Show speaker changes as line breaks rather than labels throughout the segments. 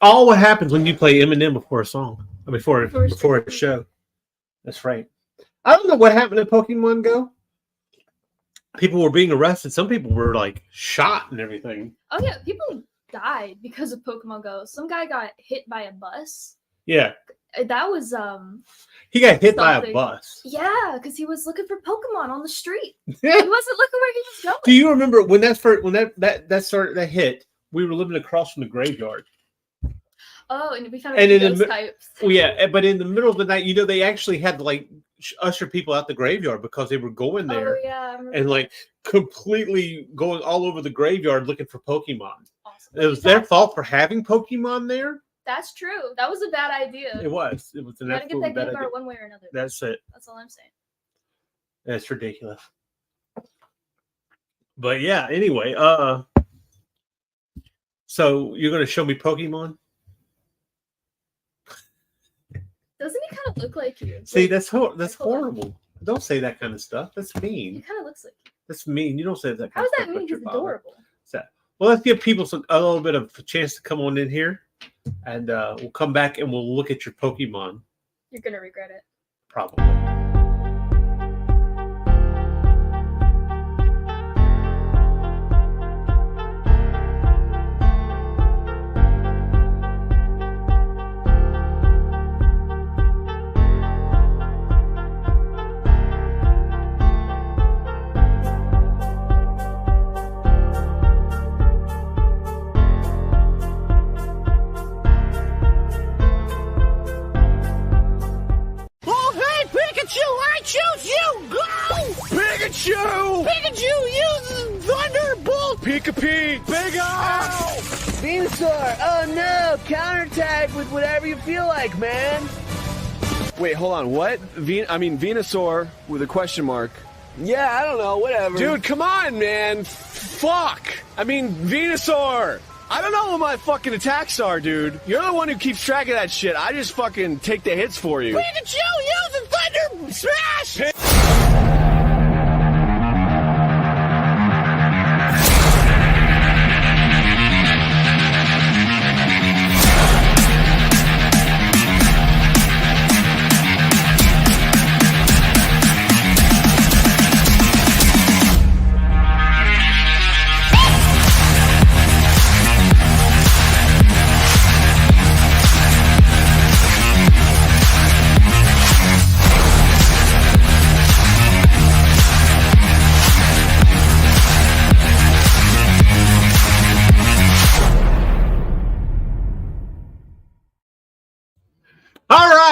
All what happens when you play Eminem before a song, before a show. That's right. I don't know what happened at Pokemon Go. People were being arrested. Some people were like shot and everything.
Oh yeah, people died because of Pokemon Go. Some guy got hit by a bus.
Yeah.
That was
He got hit by a bus.
Yeah, because he was looking for Pokemon on the street.
Yeah.
He wasn't looking where he was going.
Do you remember when that hit? We were living across from the graveyard.
Oh, and we found a ghost types.
Well, yeah, but in the middle of the night, they actually had to like usher people out the graveyard because they were going there.
Oh yeah,
and like completely going all over the graveyard looking for Pokemon.
Awesome.
It was their fault for having Pokemon there.
That's true. That was a bad idea.
It was. It was an absolute bad idea.
One way or another.
That's it.
That's all I'm saying.
That's ridiculous. But yeah, anyway, so you're gonna show me Pokemon?
Doesn't he kind of look like you?
See, that's horrible. Don't say that kind of stuff. That's mean.
He kind of looks like you.
That's mean. You don't say that kind
How
of stuff.
does that mean? He's adorable.
So, well, let's give people a little bit of a chance to come on in here, and we'll come back and we'll look at your Pokemon.
You're gonna regret it.
Probably.
Pikachu uses Thunderbolt! Pika-Pee! Big Ow!
Venusaur! Oh no! Counterattack with whatever you feel like, man!
Wait, hold on, what? Venusaur with a question mark.
Yeah, I don't know, whatever.
Dude, come on, man! Fuck! Venusaur! I don't know what my fucking attacks are, dude. You're the one who keeps track of that shit. I just fucking take the hits for you.
Pikachu uses Thunder Smash!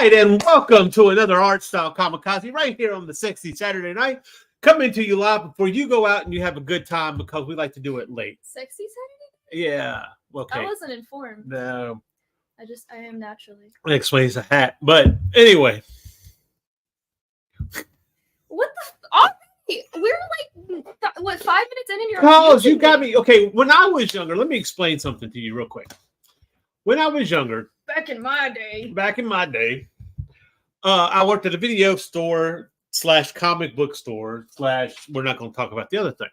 And welcome to another Artstyle Kamakazee right here on the Sexy Saturday Night. Coming to you live before you go out and you have a good time because we like to do it late.
Sexy Saturday Night?
Yeah. Okay.
I wasn't informed.
No.
I am naturally.
That explains the hat. But anyway.
What the? Already? We're like, 5 minutes in and you're...
Cause you got me. Okay, when I was younger, let me explain something to you real quick. When I was younger...
Back in my day,
I worked at a video store / comic book store / we're not going to talk about the other thing.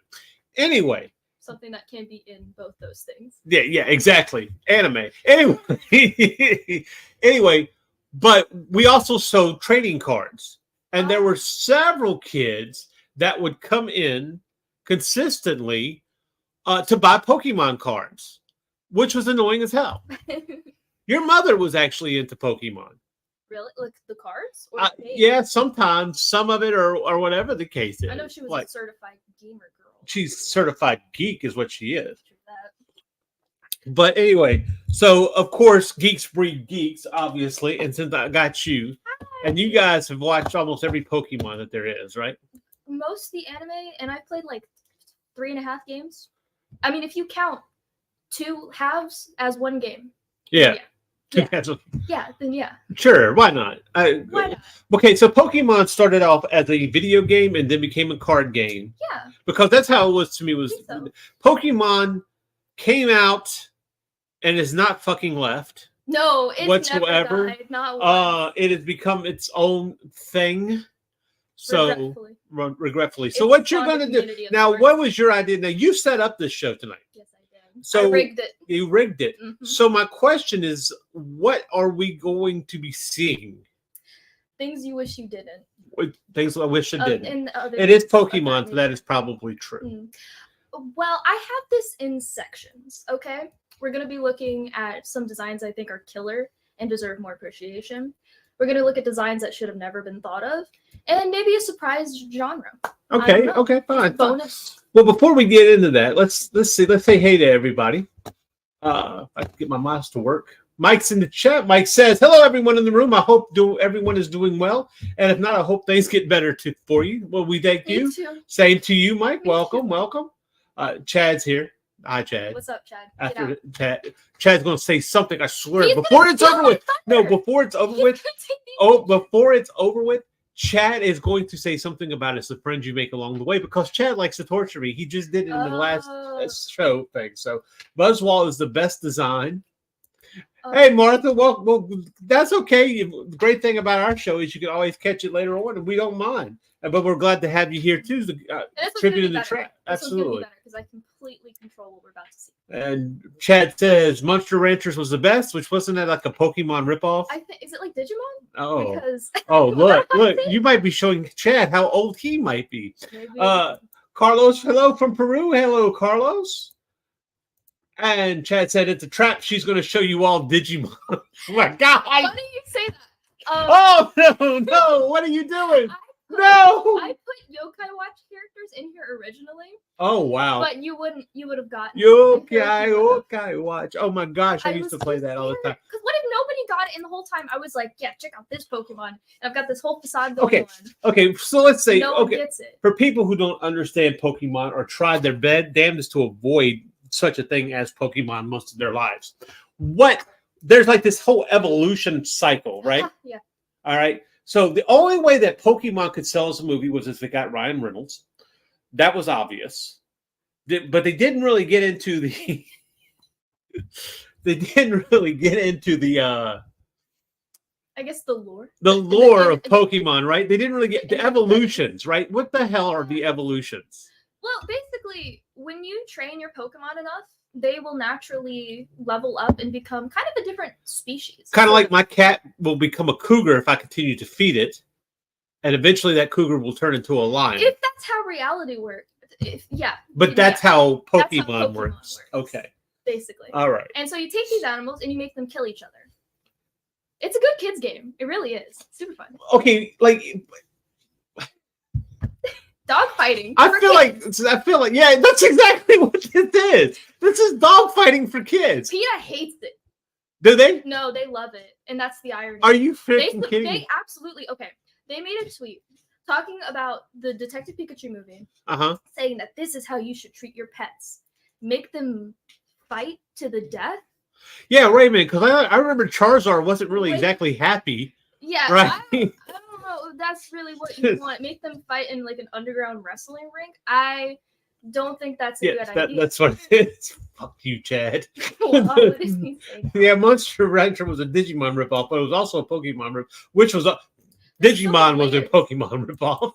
Anyway.
Something that can be in both those things.
Yeah, exactly. Anime. Anyway, but we also sold trading cards. And there were several kids that would come in consistently to buy Pokemon cards, which was annoying as hell. Your mother was actually into Pokemon.
Really? Like the cards? Or
yeah, sometimes. Some of it or whatever the case is.
I know she was a certified gamer girl.
She's certified geek is what she is. But anyway, so of course, geeks breed geeks, obviously. And since I got you, and you guys have watched almost every Pokemon that there is, right?
Most the anime, and I played like 3.5 games. I mean, if you count 2 halves as one game.
Yeah.
Yeah, then yeah.
Sure, why not?
Why not?
Okay, so Pokemon started off as a video game and then became a card game.
Yeah.
Because that's how it was to me. Pokemon came out and is not fucking left.
No, it's
whatsoever.
Never died, not once.
It has become its own thing. So regretfully. So
it's
what you're gonna do now? What was your idea? Now you set up this show tonight.
Yes, I did.
So
I rigged it.
You rigged it.
Mhm.
So my question is, what are we going to be seeing?
Things you wish you didn't.
Things I wish I didn't.
And other
It is
things of
Pokemon, so that
nature.
is probably true.
Mm. Well, I have this in sections, okay? We're going to be looking at some designs I think are killer and deserve more appreciation. We're going to look at designs that should have never been thought of, and maybe a surprise genre.
Okay, okay, fine.
Bonus.
Well, before we get into that, let's say hey to everybody. I can get my mouse to work. Mike's in the chat. Mike says, "Hello, everyone in the room. I hope everyone is doing well, and if not, I hope things get better for you." Well, we thank
Me
you.
too.
Same to you, Mike.
Me
Welcome,
too.
welcome. Chad's here. Hi, Chad.
What's up, Chad? Get
After
out.
Chad's going to say something. I swear.
He's
Before
gonna
it's
steal
over
my
with. No,
thunder.
before it's over
He's
with.
gonna take me-
Oh, before it's over with, Chad is going to say something about it's the friends you make along the way because Chad likes to torture me. He just did it in the last show thing. So Buzzwall is the best design. Hey, Martha. Well, that's okay. The great thing about our show is you can always catch it later on, and we don't mind. But we're glad to have you here too. Tribute in the trap. Absolutely.
Because I completely control what we're about to see.
And Chad says Monster Ranchers was the best, which wasn't that like a Pokemon ripoff?
I think is it like Digimon?
Oh,
Because
look!
I
You might be showing Chad how old he might be.
maybe
Carlos, hello from Peru. Hello, Carlos. And Chad said it's a trap. She's going to show you all Digimon. Oh my God!
why do you say that?
Oh no! What are you doing? No!
I put Yokai Watch characters in here originally,
Oh wow!
but you would have gotten
Yokai Watch. Oh my gosh! I used to play that all the time.
Because what if nobody got it in the whole time? I was like, yeah, check out this Pokemon. And I've got this whole facade going on.
Okay, so let's say
No one gets it.
for people who don't understand Pokemon or tried their damnedest to avoid such a thing as Pokemon most of their lives. There's like this whole evolution cycle, right?
Yeah.
All right. So the only way that Pokemon could sell as a movie was if it got Ryan Reynolds. That was obvious. But they didn't really get into the
I guess the lore.
The lore of Pokemon, right? They didn't really get the evolutions, right? What the hell are the evolutions?
Well, basically, when you train your Pokemon enough, they will naturally level up and become kind of a different species.
Kind of like my cat will become a cougar if I continue to feed it, and eventually that cougar will turn into a lion.
If that's how reality works, yeah.
But that's how Pokemon
Pokemon
works. Okay.
Basically.
All right.
And so you take these animals and you make them kill each other. It's a good kids game. It really is. Super fun.
Okay, like
Dog fighting.
I feel like yeah, that's exactly what this is. This is dog fighting for kids.
PETA hates it.
Do they?
No, they love it. And that's the irony.
Are you freaking kidding
they
me?
absolutely okay. They made a tweet talking about the Detective Pikachu movie, saying that this is how you should treat your pets. Make them fight to the death.
Yeah, wait a minute, because I remember Charizard wasn't really exactly happy.
Yeah,
right.
I don't know if that's really what you want. Make them fight in like an underground wrestling rink. I don't think that's a good idea.
That's what it is. Fuck you, Chad.
What is he saying?
Yeah, Monster Rancher was a Digimon ripoff, but it was also a Pokemon ripoff, which was a Digimon was a Pokemon ripoff.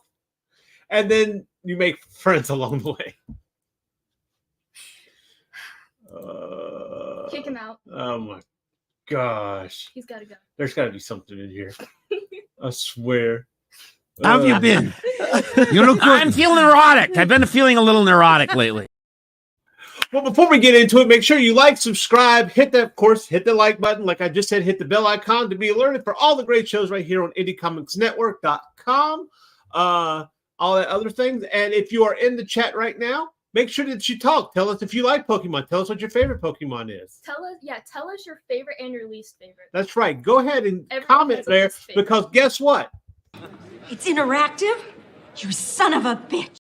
And then you make friends along the way.
Kick him out.
Oh my gosh.
He's got to go.
There's got to be something in here. I swear.
How have you been? You look good. I'm feeling neurotic. I've been feeling a little neurotic lately.
Well, before we get into it, make sure you like, subscribe, hit the like button. Like I just said, hit the bell icon to be alerted for all the great shows right here on IndieComicsNetwork.com. All that other things. And if you are in the chat right now, make sure that you talk. Tell us if you like Pokemon. Tell us what your favorite Pokemon is.
Tell us your favorite and your least favorite.
That's right. Go ahead and
Everyone
comment there because guess what?
It's interactive? You son of a bitch.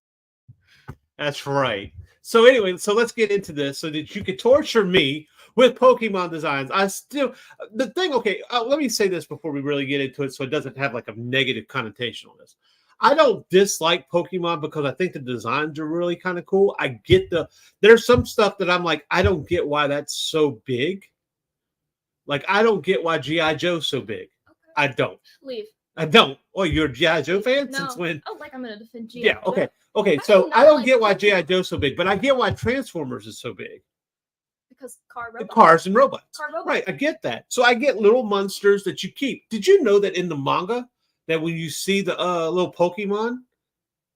That's right. So anyway, let's get into this so that you can torture me with Pokemon designs. Let me say this before we really get into it so it doesn't have like a negative connotation on this. I don't dislike Pokemon because I think the designs are really kind of cool. I get there's some stuff that I'm like, I don't get why that's so big. Like, I don't get why G.I. Joe's so big. Okay. I don't.
Leave.
I don't. Oh, you're a G.I. Joe fan?
No.
Since when?
Oh, like I'm going to defend G.I.
Yeah, okay. Okay, so I don't get why G.I. Joe's so big, but I get why Transformers is so big.
because robots.
Cars and robots.
Car robots.
Right, I get that. So I get little monsters that you keep. Did you know that in the manga, that when you see the little Pokemon,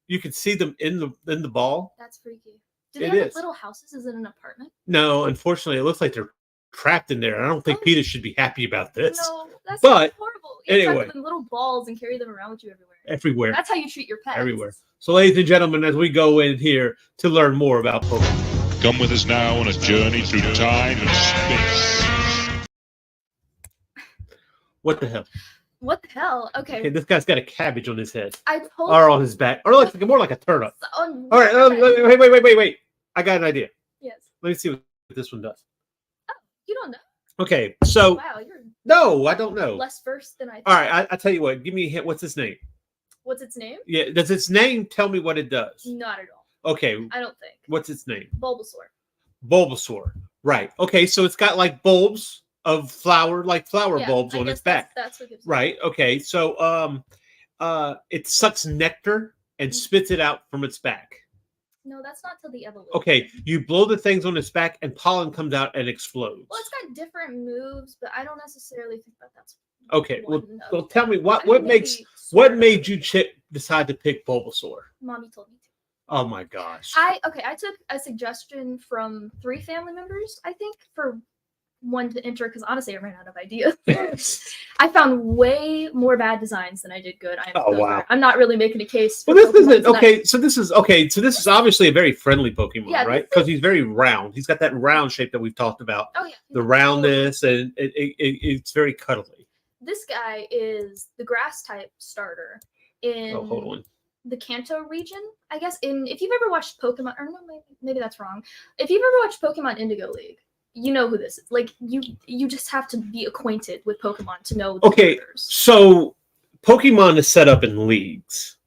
you can see them in the ball?
That's freaky. Do they have
is.
little houses? Is it an apartment?
No, unfortunately, it looks like they're trapped in there. I don't think Peter should be happy about this.
No, that's
But
horrible. You
anyway.
trap them in little balls and carry them around with you everywhere.
Everywhere.
That's how you treat your pets.
Everywhere. So, ladies and gentlemen, as we go in here to learn more about Pokemon.
Come with us now on a journey through time and space.
What the hell?
What the hell? Okay.
Okay, this guy's got a cabbage on his head.
I told
Or on his back. Or looks like more like a turnip.
on.
All right, wait. I got an idea.
Yes.
Let me see what this one does.
You don't know.
Okay, so
Wow, you're
no, I don't know.
less versed than I thought.
All right, I tell you what. Give me a hint. What's its name?
What's its name?
Yeah, does its name tell me what it does?
Not at all.
Okay,
I don't think.
what's its name?
Bulbasaur.
Bulbasaur. Right. Okay, so it's got like bulbs of flower, like flower
Yeah,
bulbs
I
on
guess
its back.
That's what gives it.
Right. Okay. So it sucks nectar and spits it out from its back.
No, that's not till the evolution.
Okay, you blow the things on its back and pollen comes out and explodes.
Well, it's got different moves, but I don't necessarily think that's
Okay, well,
one of
well
them.
tell me
I
what
mean,
makes
maybe
what
sort of.
made you decide to pick Bulbasaur?
Mommy told me to.
Oh my gosh.
I took a suggestion from 3 family members, I think, for one to enter because honestly I ran out of ideas. I found way more bad designs than I did good.
Wow.
I'm not really making a case.
Well, this isn't okay. So this is okay. So this is obviously a very friendly Pokemon,
Yeah,
right? Because he's very round. He's got that round shape that we've talked about.
Oh yeah.
The roundness, and it's very cuddly.
This guy is the grass type starter in
Oh, hold on.
the Kanto region, I guess. If you've ever watched Pokemon, or no, maybe that's wrong. If you've ever watched Pokemon Indigo League, you know who this is. Like you just have to be acquainted with Pokemon to know the characters.
So Pokemon is set up in leagues.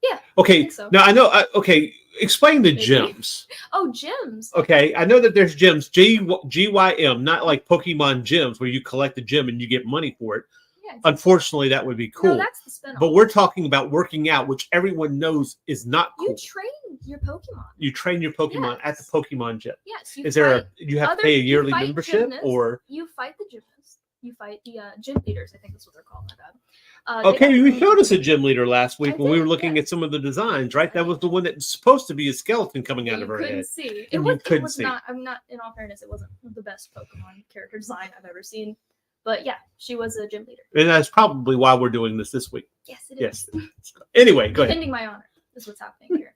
Yeah.
Okay.
I think so.
Now I know. Okay. Explain the
Maybe.
gyms.
Oh, gyms.
Okay, I know that there's gyms, GYM, not like Pokemon gyms where you collect the gym and you get money for it.
Yeah,
Unfortunately, that would be cool.
No, that's the spin-off.
But we're talking about working out, which everyone knows is not cool.
You train your Pokemon.
You train your Pokemon at the Pokemon gym.
Yes.
Is there you have to pay a yearly
you fight
membership
gymnasts,
or?
you fight the gymnasts. You fight the gym leaders. I think that's what they're called. My bad.
Okay,
they
you
have-
showed us a gym leader last week
I
when we were
did,
looking
yes.
at some of the designs, right? That was the one that's supposed to be a skeleton coming out
you
of her
couldn't
head.
see.
And
It
you couldn't
was
see.
not. I'm not. In all fairness, it wasn't the best Pokemon character design I've ever seen. But yeah, she was a gym leader.
And that's probably why we're doing this week.
Yes, it
Yes.
is.
Anyway, go ahead.
Defending my honor is what's happening here.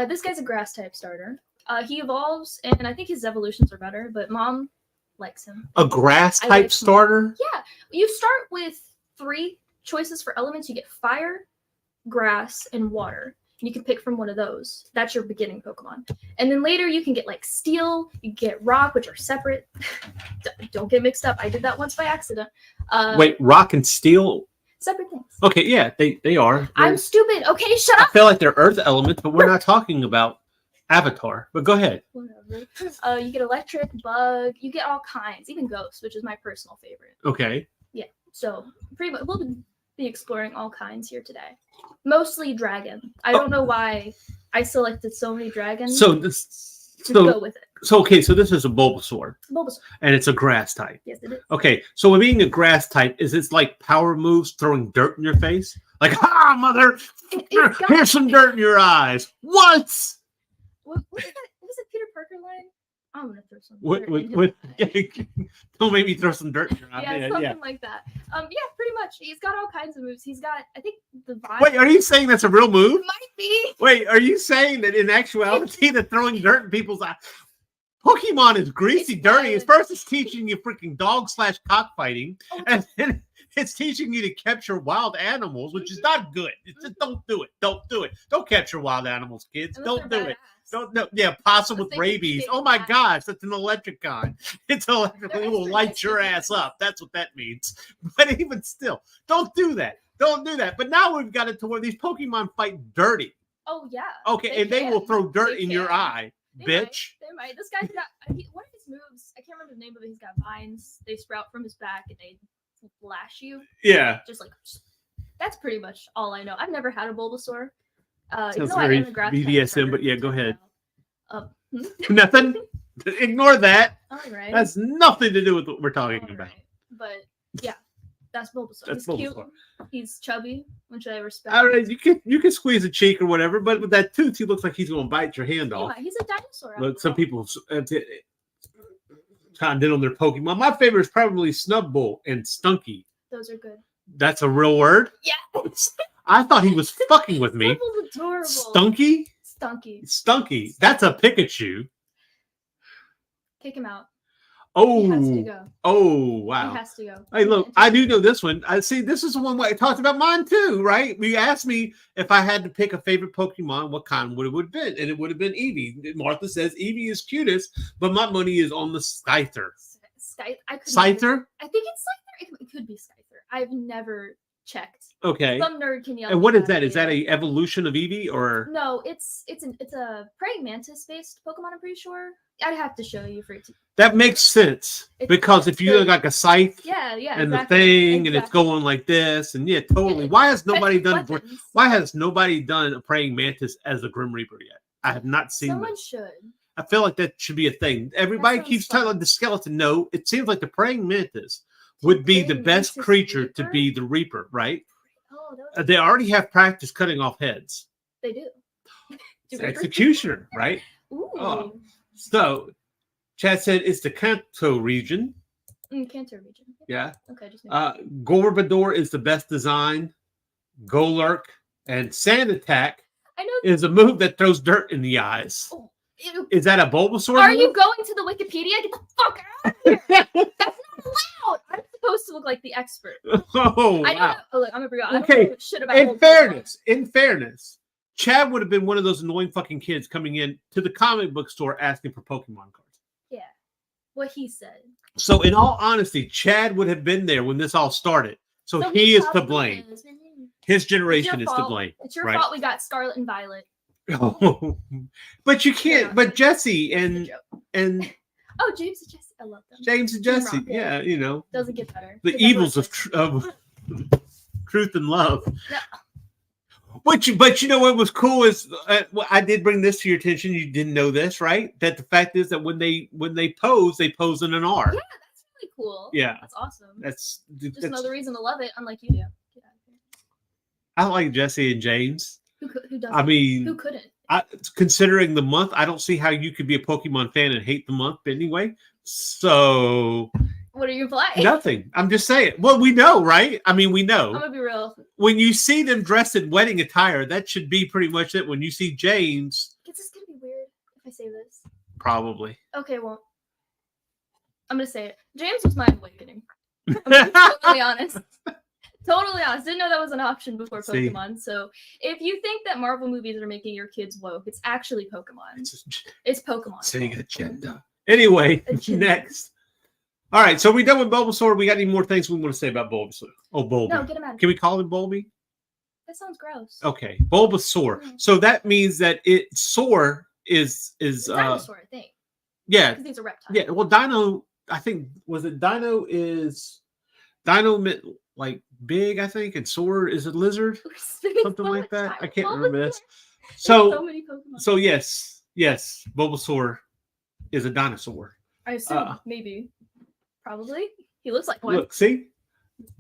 This guy's a grass type starter. He evolves, and I think his evolutions are better. But Mom likes him.
A grass
I
type
like-
starter?
Yeah, you start with 3 choices for elements. You get fire, grass, and water. You can pick from one of those. That's your beginning Pokemon. And then later you can get like steel, you get rock, which are separate. Don't get mixed up. I did that once by accident.
Wait, rock and steel?
Separate things.
Okay, yeah, they are.
I'm stupid. Okay, shut
I
up.
feel like they're earth elements, but we're not talking about Avatar. But go ahead.
Whatever. You get electric, bug. You get all kinds, even ghosts, which is my personal favorite.
Okay.
So pretty much we'll be exploring all kinds here today. Mostly dragon. I don't know why I selected so many dragons.
So this
to go with it.
So okay, so this is a Bulbasaur.
Bulbasaur.
And it's a grass type.
Yes, it is.
Okay, so with being a grass type, is it like power moves throwing dirt in your face? Like, ha, mother!
It's got-
Here's some dirt in your eyes. What?
What is that? Was it Peter Parker line? I'm gonna throw some.
What?
dirt in your
What?
eye.
Don't make me throw some dirt in your eye.
Yeah, something like that. Yeah, pretty much. He's got all kinds of moves. He's got, I think, the vibe.
Wait, are you saying that's a real move?
Might be.
Wait, are you saying that in actuality that throwing dirt in people's eyes? Pokemon is greasy,
It's
dirty.
fun.
At first, it's teaching you freaking dog/cockfighting,
Oh,
and then it's teaching you to capture wild animals, which is not good. It's just don't do it. Don't do it. Don't capture wild animals, kids.
unless
Don't
they're
do it.
badass.
Don't no. Yeah, possum
Unless
with
they can
rabies.
sting
Oh my
back.
gosh, that's an electric kind. It's electric.
They're
It will
extra
light
nice
your
to
ass
do.
up. That's what that means. But even still, don't do that. Don't do that. But now we've got it to where these Pokemon fight dirty.
Oh yeah.
Okay, and they will
can.
throw dirt
They
in your
can.
one
They
bitch.
Might. They might. This guy's got one of his moves. I can't remember the name of it. He's got vines. They sprout from his back and they lash you.
Yeah.
Just like that's pretty much all I know. I've never had a Bulbasaur. Even
Sounds
though I
very
am a grass type
BDSM,
starter,
but yeah, go ahead.
hmm?
Nothing. Ignore that.
All right.
That's nothing to do with what we're talking
All
about.
right. But yeah, that's Bulbasaur.
That's
He's cute.
Bulbasaur.
He's chubby, which I respect.
All right, you can squeeze a cheek or whatever, but with that tooth, he looks like he's going to bite your hand off.
Yeah, he's a dinosaur.
Look,
after
some
all.
people kind of did on their Pokemon. My favorite is probably Snubbull and Stunky.
Those are good.
That's a real word?
Yeah.
I thought he was fucking with me.
Snubble's adorable.
Stunky?
Stunky.
Stunky. That's a Pikachu.
Kick him out.
Oh,
He has to go.
oh, wow.
He has to go.
Hey, look, I do know this one. I see. This is the one I talked about mine too, right? You asked me if I had to pick a favorite Pokemon, what kind would it have been, and it would have been Eevee. Martha says Eevee is cutest, but my money is on the Scyther. Scyther?
I think it's Scyther. It could be Scyther. I've never checked.
Okay.
Some nerd can yell.
And what
at
is that?
me.
Is that a evolution of Eevee or?
No, it's a praying mantis based Pokemon. I'm pretty sure. I'd have to show you for it to.
That makes sense because if you look like a scythe
Yeah,
and
exactly,
the thing and it's
exactly.
going like this and yeah, totally.
Yeah,
Why has nobody
press
done?
buttons.
Why has nobody done a praying mantis as a Grim Reaper yet? I have not seen
Someone
this.
should.
I feel like that should be a thing. Everybody
sounds
keeps
fun.
telling the skeleton no. It seems like the praying mantis would be the
Praying
best
mantis
creature to
Reaper?
be the Reaper, right?
Oh, that
They already have practice cutting off heads.
they do. Do
It's
Reapers-
executioner, right?
Ooh.
Oh. So, Chad said it's the Kanto region.
Kanto region.
Yeah.
Okay, just.
Gorbador is the best design. Golurk and Sand Attack
I know.
is a move that throws dirt in the eyes.
Oh, ew.
Is that a Bulbasaur?
Are
move?
you going to the Wikipedia? Get the fuck out of here! That's not allowed. I'm supposed to look like the expert.
Oh,
I know.
wow.
Oh, look, I'm gonna be real. I
Okay,
don't know shit about
In
Pokemon.
fairness, Chad would have been one of those annoying fucking kids coming in to the comic book store asking for Pokemon cards.
Yeah, what he said.
So, in all honesty, Chad would have been there when this all started. So he is to
probably
blame.
is.
His
It's your
generation is to
fault.
blame.
It's your
right?
fault we got Scarlet and Violet.
Oh, but you can't.
Yeah.
But Jesse
It's a
and
joke.
and
Oh, James and Jesse, I love them.
James and
Team
Jesse,
Rocket.
yeah, you know
Doesn't get better.
the
Because
evils
everyone's
of truth and love.
No.
But you know what was cool is well, I did bring this to your attention. You didn't know this, right? That the fact is that when they pose in an R.
Yeah, that's really cool.
Yeah.
That's awesome.
That's
Just another reason to love it, unlike you do. Get out of here.
I like Jesse and James.
Who doesn't?
I mean,
who couldn't?
considering the month, I don't see how you could be a Pokemon fan and hate the month anyway. So
What are you implying?
nothing. I'm just saying. Well, we know, right? I mean, we know.
I'm gonna be real.
When you see them dressed in wedding attire, that should be pretty much it. When you see James,
Is this gonna be weird if I say this?
probably.
Okay, well, I'm gonna say it. James was my awakening. I'm gonna be totally honest. Totally honest. Didn't know that was an option before
See.
Pokemon. So if you think that Marvel movies are making your kids woke, it's actually Pokemon. It's Pokemon.
Saying agenda. Anyway,
Agenda.
next. All right, so we done with Bulbasaur. We got any more things we want to say about Bulbasaur? Oh, Bulby.
No, get him out of
Can
here.
we call him Bulby?
That sounds gross.
Okay, Bulbasaur.
Mm.
So that means that Soar is
It's a dinosaur, I think.
yeah,
Because he's a reptile.
yeah. Well, Dino, I think Dino meant like big, I think, and Soar is a lizard,
We're spending
something
so
like
much
that.
time
I can't
on
remember
this.
this.
There's
So
so many Pokemon.
So yes, Bulbasaur is a dinosaur.
I assume maybe, probably. He looks like one.
Look, see,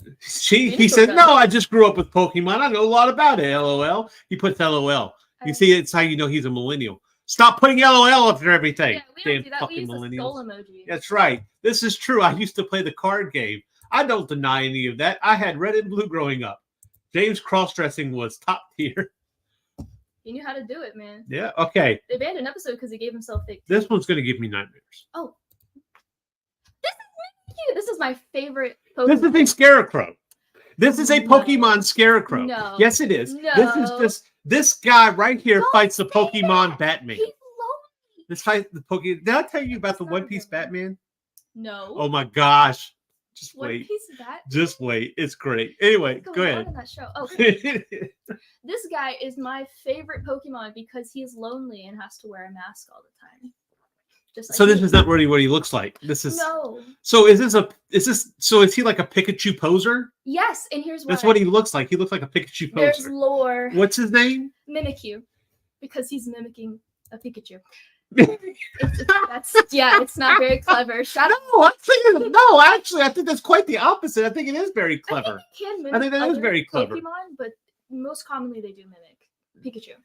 he
Dinosaur
said,
does.
"No, I just grew up with Pokemon. I know a lot about it." LOL. He puts LOL. You see, it's how you know he's a millennial. Stop putting LOL after everything.
Yeah, we don't
Damn
do that. We
fucking
use the
millennials.
skull emoji.
That's right. This is true. I used to play the card game. I don't deny any of that. I had red and blue growing up. James cross-dressing was top tier.
He knew how to do it, man.
Yeah. Okay.
They banned an episode because he gave himself fake teeth.
This one's gonna give me nightmares.
Oh. This is really cute. This is my favorite Pokemon.
This is a scarecrow. This is a
No.
Pokemon scarecrow.
No.
Yes, it is.
No.
This is just this guy right here
Don't
fights the
say
Pokemon
that.
Batman.
He's lonely.
This fight the Pokemon. Did I tell you about the
That's
One
not
Piece
good.
Batman?
No.
Oh my gosh. Just
One
wait.
Piece of that?
Just wait. It's great. Anyway,
What's
go
going on
ahead.
in that show? Okay. This guy is my favorite Pokemon because he's lonely and has to wear a mask all the time. Just like
So this
me.
is not really what he looks like. This is
No.
so is he like a Pikachu poser?
Yes, and here's why.
That's what he looks like. He looks like a Pikachu
There's
poser.
lore.
What's his name?
Mimikyu. Because he's mimicking a Pikachu. It's not very clever. Shut up.
No, actually, I think that's quite the opposite. I think it is very clever.
I
think that is very clever.
Pokemon, but most commonly they do mimic Pikachu.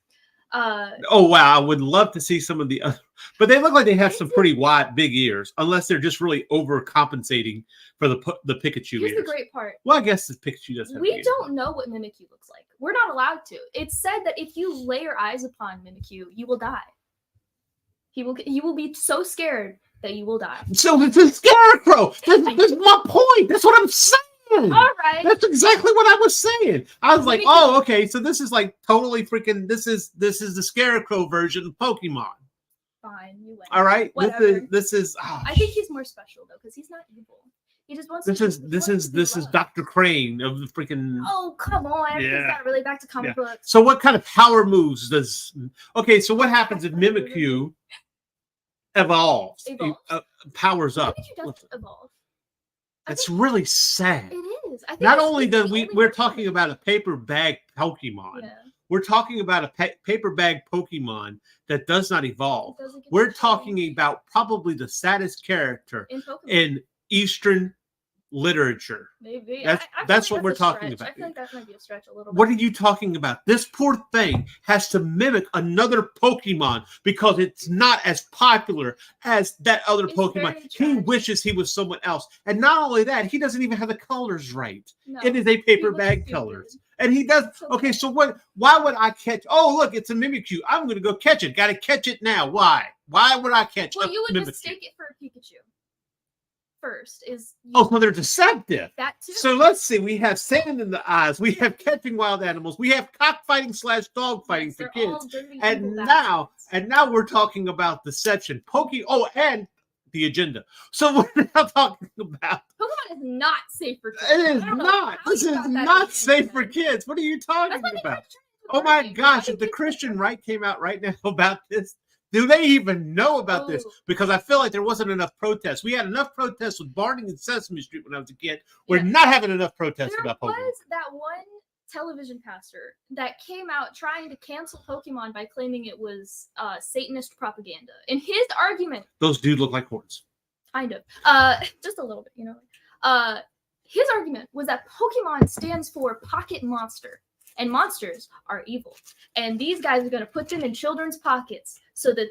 Oh wow, I would love to see some of the other, but they look like they have some pretty wide, big ears, unless they're just really overcompensating for the Pikachu
Here's
ears.
the great part.
Well, I guess the Pikachu does have
We don't know what Mimikyu looks like. We're not allowed to. It's said that if you lay your eyes upon Mimikyu, you will die. You will be so scared that you will die.
So it's a scarecrow. That's my point. That's what I'm saying.
All right.
That's exactly what I was saying. I was like, oh, okay. So this is like totally freaking. This is the scarecrow version of Pokemon.
Fine, you win.
All right.
Whatever.
This is. Oh,
I think he's more special though because he's not evil. He just wants.
This is Dr. Crane of the freaking.
Oh come on!
Yeah.
Is that really back to comic books?
So what kind of power moves does? Okay, so what happens if Mimikyu evolves? Powers up.
Mimikyu doesn't evolve.
That's really sad.
It is. I think
Not only that we're talking about a paper bag Pokemon.
Yeah.
We're talking about a paper bag Pokemon that does not evolve. We're talking about probably the saddest character in Eastern literature.
Maybe.
That's what we're talking about.
I feel like that might be a stretch a little bit.
What are you talking about? This poor thing has to mimic another Pokemon because it's not as popular as that other Pokemon. He wishes he was someone else. And not only that, he doesn't even have the colors right. No, it is a paper bag colors. And he does. Okay, so why would I catch? Oh, look, it's a Mimikyu. I'm going to go catch it. Got to catch it now. Why? Why would I catch
Well, you would
Mimikyu?
mistake it for a Pikachu. First is
so they're deceptive.
That too.
So let's see. We have sand in the eyes. We have catching wild animals. We have cockfighting / dog fighting for kids. And now we're talking about deception. And the agenda. So we're now talking about
Pokemon is not safe for kids.
It is not. This is not safe for kids. What are you talking about? Oh my gosh! If the Christian right came out right now about this. Do they even know about this? Because I feel like there wasn't enough protests. We had enough protests with Barney and Sesame Street when I was a kid. We're not having enough protests about Pokemon.
There was that one television pastor that came out trying to cancel Pokemon by claiming it was Satanist propaganda. And his argument...
Those dudes look like horns.
Kind of. Just a little bit, you know. His argument was that Pokemon stands for pocket monster. And monsters are evil. And these guys are going to put them in children's pockets so that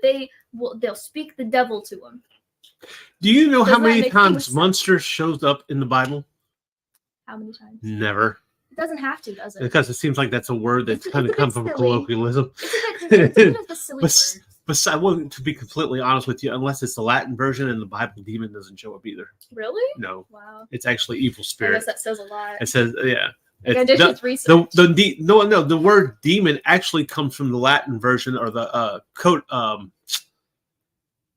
they'll speak the devil to them.
Do you know how many times monster shows up in the Bible?
How many times?
Never.
It doesn't have to, does it?
Because it seems like that's a word that's kind of come from colloquialism.
It's a bit of a silly word.
But I want to be completely honest with you, unless it's the Latin version and the Bible, demon doesn't show up either.
Really?
No.
Wow.
It's actually evil spirit.
I guess that says a lot.
It says, yeah.
The
word demon actually comes from the Latin version or the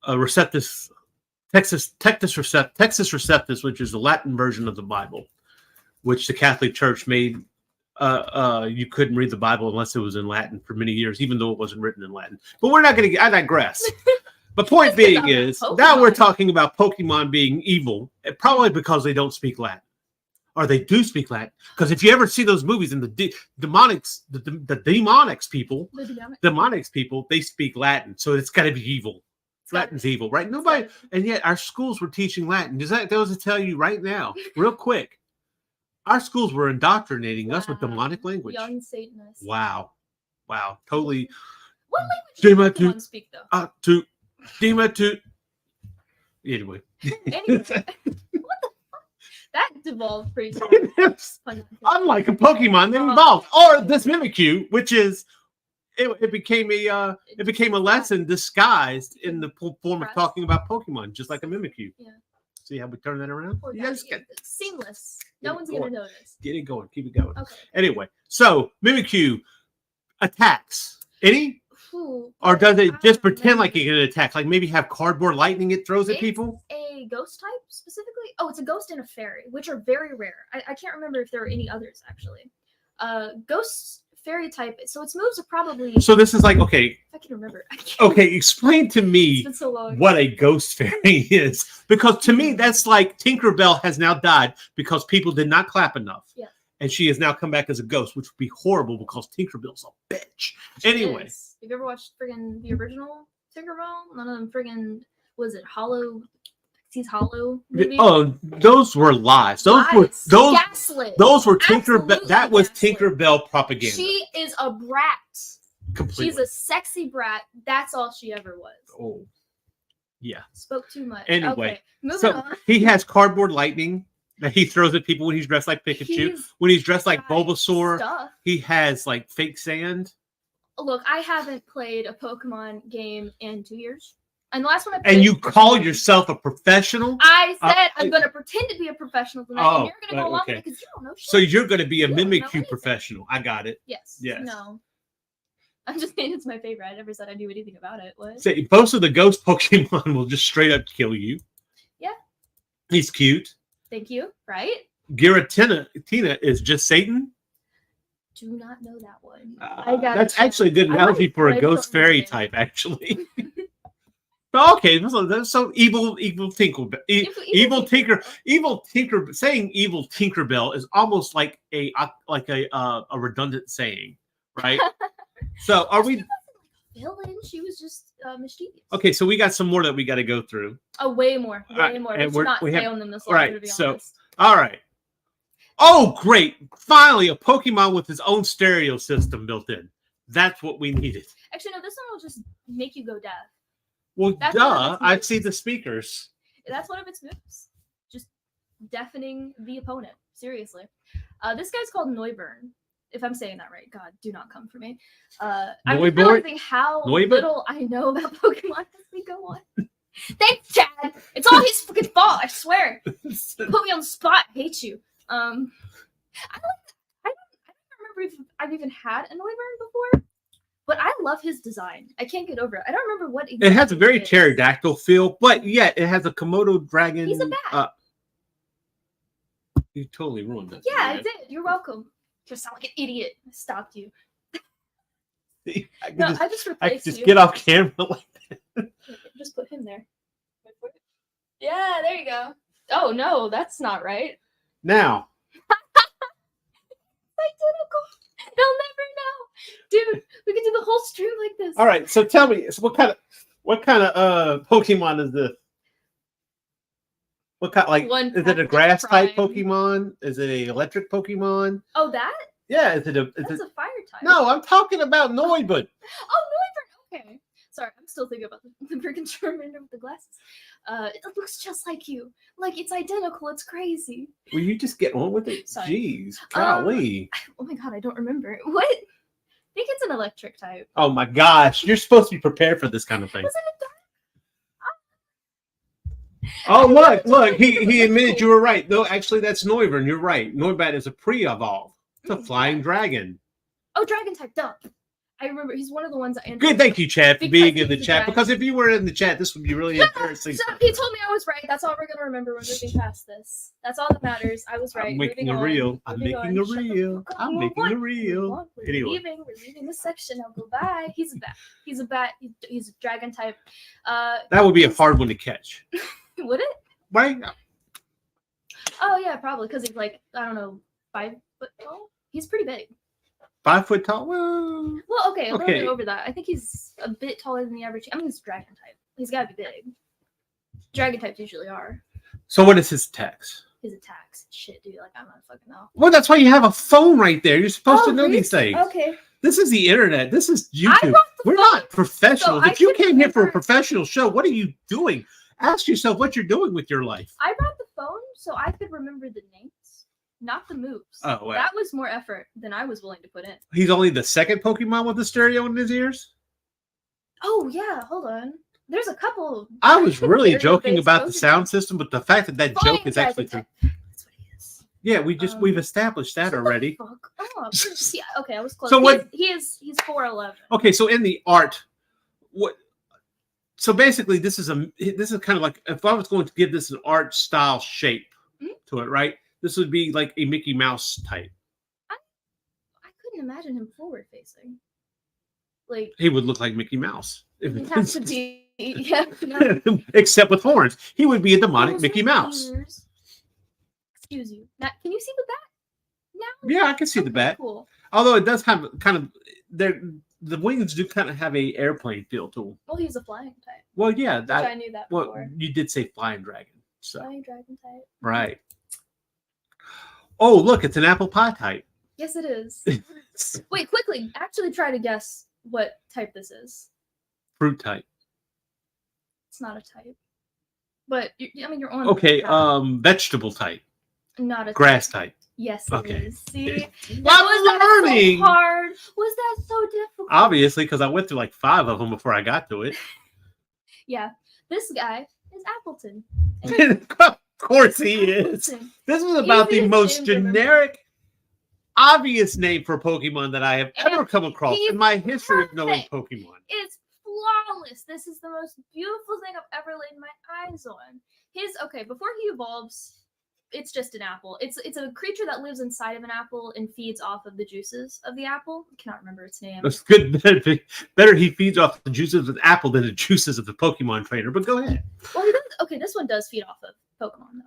Receptus Textus Receptus, which is the Latin version of the Bible, which the Catholic Church made. You couldn't read the Bible unless it was in Latin for many years, even though it wasn't written in Latin. But we're not going to. I digress. The point being is now we're talking about Pokemon being evil, probably because they don't speak Latin. Or they do speak Latin. Because if you ever see those movies and the demonics people, they speak Latin. So it's got to be evil. Latin's evil, right? Nobody, and yet our schools were teaching Latin. Does that tell you right now, real quick? Our schools were indoctrinating us with demonic language.
Young Satanists.
Wow. Totally.
What language do you speak though?
Anyway.
What the fuck? That devolved pretty fast.
Unlike a Pokemon, they evolved. Or this Mimikyu, which is it became a lesson disguised in the form of talking about Pokemon, just like a Mimikyu.
Yeah.
See how we turn that around?
Yes, seamless. No one's gonna notice.
Get it going. Keep it going.
Okay.
Anyway, so Mimikyu attacks. Or does it just pretend like it can attack? Like maybe have cardboard lightning it throws at people?
A ghost type specifically? Oh, it's a ghost and a fairy, which are very rare. I can't remember if there are any others actually. Ghosts. Fairy type, so its moves are probably.
So this is like okay.
I can remember.
Okay, explain to me what a ghost fairy is, because to me that's like Tinkerbell has now died because people did not clap enough, and she has now come back as a ghost, which would be horrible because Tinkerbell's a bitch. Anyway,
have you ever watched friggin' the original Tinkerbell. None of them friggin' was it Hollow? He's Hollow. Maybe?
Oh, those were lies.
Lies. Gaslit.
Those were Tinkerbell.
Absolutely
That was
gaslit.
Tinkerbell propaganda.
She is a brat.
Completely.
She's a sexy brat. That's all she ever was.
Oh, yeah.
Spoke too much.
Anyway,
okay, moving
so
on.
he has cardboard lightning that he throws at people when he's dressed like Pikachu. When he's dressed like
got
Bulbasaur,
stuff.
he has like fake sand.
Look, I haven't played a Pokemon game in 2 years. And the last one I played.
And you call yourself a professional?
I said I'm going to pretend to be a professional tonight, and you're going to go along with it because you don't know shit.
So you're going to be a
You don't know
Mimikyu
anything.
professional. I got it.
Yes.
Yes.
No. I'm just saying it's my favorite. I never said I knew anything about it. What?
Say, most of the ghost Pokemon will just straight up kill you.
Yeah.
He's cute.
Thank you. Right?
Giratina is just Satan.
Do not know that one.
That's actually a good analogy for a ghost fairy type, actually. Okay, so evil Tinker. Saying evil Tinkerbell is almost like a redundant saying, right? So are we?
Villain. She was just mischievous.
Okay, so we got some more that we got to go through.
Oh, way more.
Right,
More.
and
Let's not
we
stay
have-
on them this long,
right,
to be
so-
honest.
All right. Oh, great! Finally, a Pokemon with his own stereo system built in. That's what we needed.
Actually, no. This one will just make you go deaf.
Well,
That's one of
duh!
its
I
moves.
see the speakers.
That's one of its moves. Just deafening the opponent. Seriously. This guy's called Neuburn. If I'm saying that right, God, do not come for me. I'm
Neuburn?
realizing how
Neuburn?
little I know about Pokemon as we go on. Thanks, Chad. It's all his fucking fault. I swear. Put me on the spot. I hate you. I don't remember if I've even had a Neuburn before, but I love his design. I can't get over it. I don't remember what
It has a very
it is.
pterodactyl feel, but yet it has a Komodo dragon.
He's a bat.
You totally ruined that.
Yeah, I
man.
did. You're welcome. You sound like an idiot. I stopped you.
I could
No,
just,
I just
I
replaced
could just
you.
get off camera like that.
Just put him there. Yeah, there you go. Oh no, that's not right.
Now,
Identical. They'll never know, dude. We could do the whole stream like this.
all right. So tell me, so what kind of Pokemon is this? What kind? Like,
One
is it a
Patrick
grass type
Prime.
Pokemon? Is it a electric Pokemon?
Oh, that?
Yeah. Is it a? Is
That's
it,
a fire type.
no, I'm talking about Noibud.
Oh, Neuburn. Okay. Sorry, I'm still thinking about the freaking Charmander with the glasses. It looks just like you. Like, it's identical. It's crazy.
Will you just get on with it?
Sorry.
Jeez, golly.
Oh my god, I don't remember. What? I think it's an electric type.
Oh my gosh, you're supposed to be prepared for this kind of thing.
Wasn't it
Oh, look, he admitted you were right. No, actually, that's Noivern. You're right. Noibat is a pre-evolve. It's a flying dragon.
Oh, dragon type, duh. I remember he's one of the ones that
Good, thank you, Chad, for
Because
being in the
he's a
chat.
dragon.
Because if you were in the chat, this would be really embarrassing.
So he told me I was right. That's all we're gonna remember when moving past this. That's all that matters. I was right.
I'm making
Moving
a
on.
reel. I'm
Moving
making
on.
a
Shut the
reel.
fuck up.
I'm
Move
making
on.
a
Move
reel.
on. We're
Anyway.
leaving. We're leaving this section. I'll go bye. He's a bat. He's a bat. He's a dragon type.
That would be a hard one to catch.
Would it?
Right?
Oh yeah, probably because he's like I don't know 5 foot tall. He's pretty big.
5 foot tall? Well,
Well, okay, a little
Okay.
bit over that. I think he's a bit taller than the average. I mean, he's dragon type. He's got to be big. Dragon types usually are.
so what is his text?
His attacks. Shit, dude. Like, I'm not fucking know.
Well, that's why you have a phone right there. You're supposed to
Oh,
know
really?
these things.
Okay.
This is the internet. This is YouTube.
brought the
We're
phone,
not professionals.
so I
If you
can
came here for a
remember-
professional show, what are you doing? Ask yourself what you're doing with your life.
I brought the phone so I could remember the names, not the moves.
Oh, wow.
That was more effort than I was willing to put in.
He's only the second Pokemon with the stereo in his ears?
Oh, yeah. Hold on. There's a couple.
I was really
Stereo
joking
based
about the
Pokemon.
sound system, but the fact that that
Fine,
joke is actually true.
dragon type. That's what he is.
Yeah,
Um,
we've established that
Shut the
already.
Fuck up. Yeah, okay, I was close.
So what-
He's 4'11".
Okay, so in the art, what? So basically, this is kind of like if I was going to give this an art style shape
Mhm.
to it, right? This would be like a Mickey Mouse type.
I couldn't imagine him forward facing. Like
He would look like Mickey Mouse,
he has to be. Yeah. No.
except with horns. He would be a demonic
Those
Mickey
are
Mouse.
ears. Excuse you. Now, can you see the bat? Now.
Yeah, I can see the
Okay,
bat.
Cool.
Although it does have kind of the wings do kind of have a airplane feel to them.
Well, he's a flying type.
Well, yeah,
Which I knew that
well,
before.
you did say flying dragon, so
Flying dragon type.
right. Oh, look, it's an apple pie type.
Yes, it is. Wait, quickly. Actually, try to guess what type this is.
Fruit type.
It's not a type. But I mean, you're on.
Okay,
the path.
vegetable type.
Not a
Grass type.
Yes, it
Okay.
is. See,
I'm
that
learning.
so hard. Was that so difficult?
Obviously, because I went through like 5 of them before I got to it.
Yeah, this guy is Appleton.
Of course he is.
Appleton.
This was about the
Easiest
most
name to remember.
generic, obvious name for Pokemon that I have
And
ever come across
he's
in my history of knowing
perfect.
Pokemon.
It's flawless. This is the most beautiful thing I've ever laid my eyes on. Before he evolves, it's just an apple. It's a creature that lives inside of an apple and feeds off of the juices of the apple. I cannot remember its name.
That's good. Better he feeds off the juices of an apple than the juices of the Pokemon trainer. But go ahead.
Well, he does. Okay, this one does feed off of Pokemon though.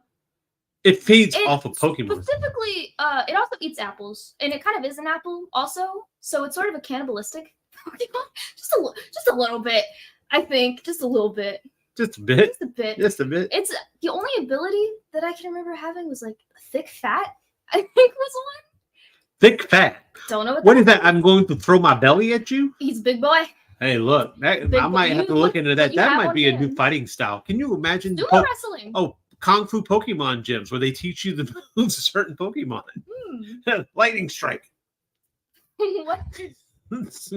It feeds
It
off of Pokemon.
Specifically, it also eats apples, and it kind of is an apple also. So it's sort of a cannibalistic Pokemon. Just a little bit. I think just a little bit.
Just a bit.
Just a bit.
Just a bit.
It's the only ability that I can remember having was like thick fat. I think was one.
Thick fat.
Don't know
What is that? I'm going to throw my belly at you?
He's a big boy.
Hey, look. I might have to look into that.
you
That
have
might
one
be a new
hand.
fighting style. Can you imagine?
Sumo wrestling.
Oh, Kung Fu Pokemon gyms where they teach you the moves of certain Pokemon. Lightning strike.
What? That's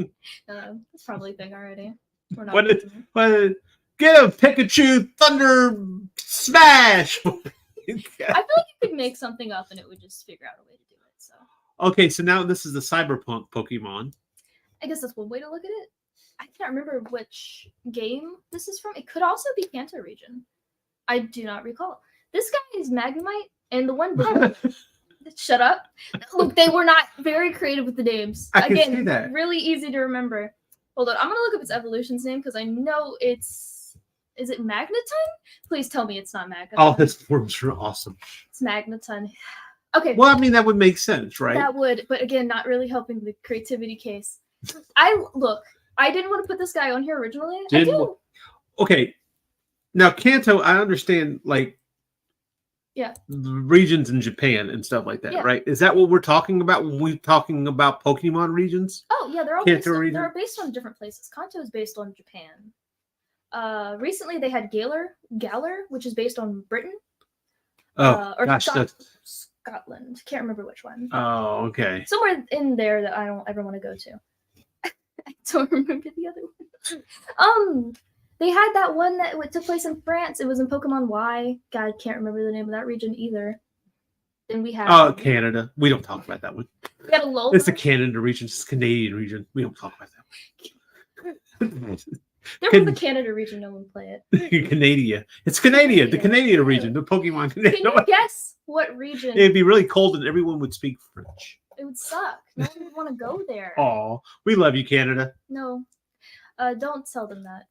probably a thing already. We're not.
Get a Pikachu Thunder Smash.
I feel like you could make something up and it would just figure out a way to do it. So
Okay, so now this is the Cyberpunk Pokemon.
I guess that's one way to look at it. I can't remember which game this is from. It could also be Kanto region. I do not recall. This guy is Magnemite, and the one below. Shut up. Look, they were not very creative with the names.
I can
Again,
see that.
really easy to remember. Hold on, I'm gonna look up its evolution's name because I know it's. Is it Magneton? Please tell me it's not Magneton.
All his forms are awesome.
It's Magneton. Okay.
Well, I mean, that would make sense, right?
That would, but again, not really helping the creativity case. I didn't want to put this guy on here originally. I do.
Okay. Now, Kanto, I understand, like,
Yeah.
the regions in Japan and stuff like that,
Yeah.
right? Is that what we're talking about when we're talking about Pokemon regions?
Oh yeah, they're all
Kanto region?
they're based on different places. Kanto is based on Japan. Recently they had Galar, which is based on Britain.
Oh,
Or
gosh.
Scotland. Can't remember which one.
Oh, okay.
Somewhere in there that I don't ever want to go to. I don't remember the other one. They had that one that took place in France. It was in Pokemon Y. God, can't remember the name of that region either. Then we had
Oh, Canada. We don't talk about that one.
we had a low.
It's the Canada region. It's the Canadian region. We don't talk about that one.
There was a Canada region. No one play it.
Canada. It's Canada. The Canadian region. The Pokemon.
Can you guess what region?
It'd be really cold and everyone would speak French.
It would suck. No one would want to go there.
Oh, we love you, Canada.
No. Don't tell them that.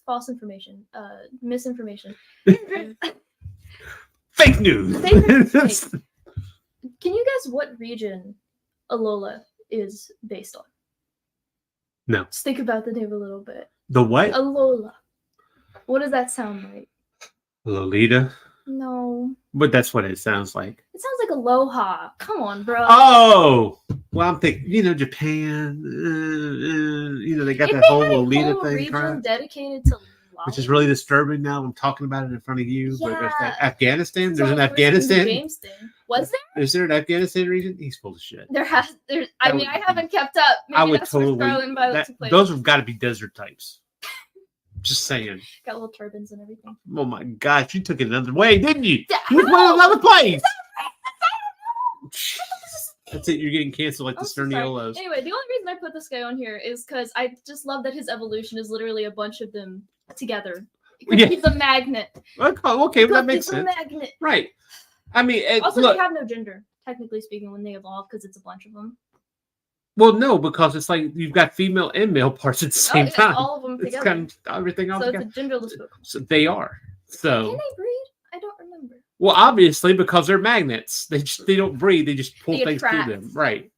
False information. Misinformation.
Fake news.
Fake. Can you guess what region Alola is based on?
No.
Just think about the name a little bit.
The what?
Alola. What does that sound like?
Lolita.
No.
But that's what it sounds like.
It sounds like Aloha. Come on, bro.
Oh, well, I'm thinking, Japan. They got
If
that
they
whole
had a
Lolita
whole
thing,
region
right?
dedicated to
Which is
lollipops.
really disturbing now. I'm talking about it in front of you. But there's that
Yeah.
Afghanistan.
It's
There's an
all the reason the
Afghanistan.
James thing. Was there?
Is there an Afghanistan region? He's full of shit.
There. I
That
mean,
would-
I haven't kept up. Maybe
I would
that's where
totally.
Starling Violet took place.
Those have got to be desert types. Just saying.
Got little turbans and everything.
Oh my gosh, you took it another way, didn't you?
Yeah,
You went
how?
another place.
Is
That's it. You're getting canceled like
I'm
the
so sorry.
Sterniolos.
Anyway, the only reason I put this guy on here is because I just love that his evolution is literally a bunch of them together.
Yeah.
He's a magnet.
Okay, well, that
Look,
makes
he's a
sense.
magnet.
Right. I mean,
Also,
look.
they have no gender, technically speaking, when they evolve because it's a bunch of them.
Well, no, because it's like you've got female and male parts at the same
it's
time.
all of them
It's
together.
kind of everything all
So
together.
it's a genderless Pokemon.
So they are.
Can
So,
they breed? I don't remember.
well, obviously, because they're magnets, they don't breed. They just pull
They
things
attract.
through them. Right.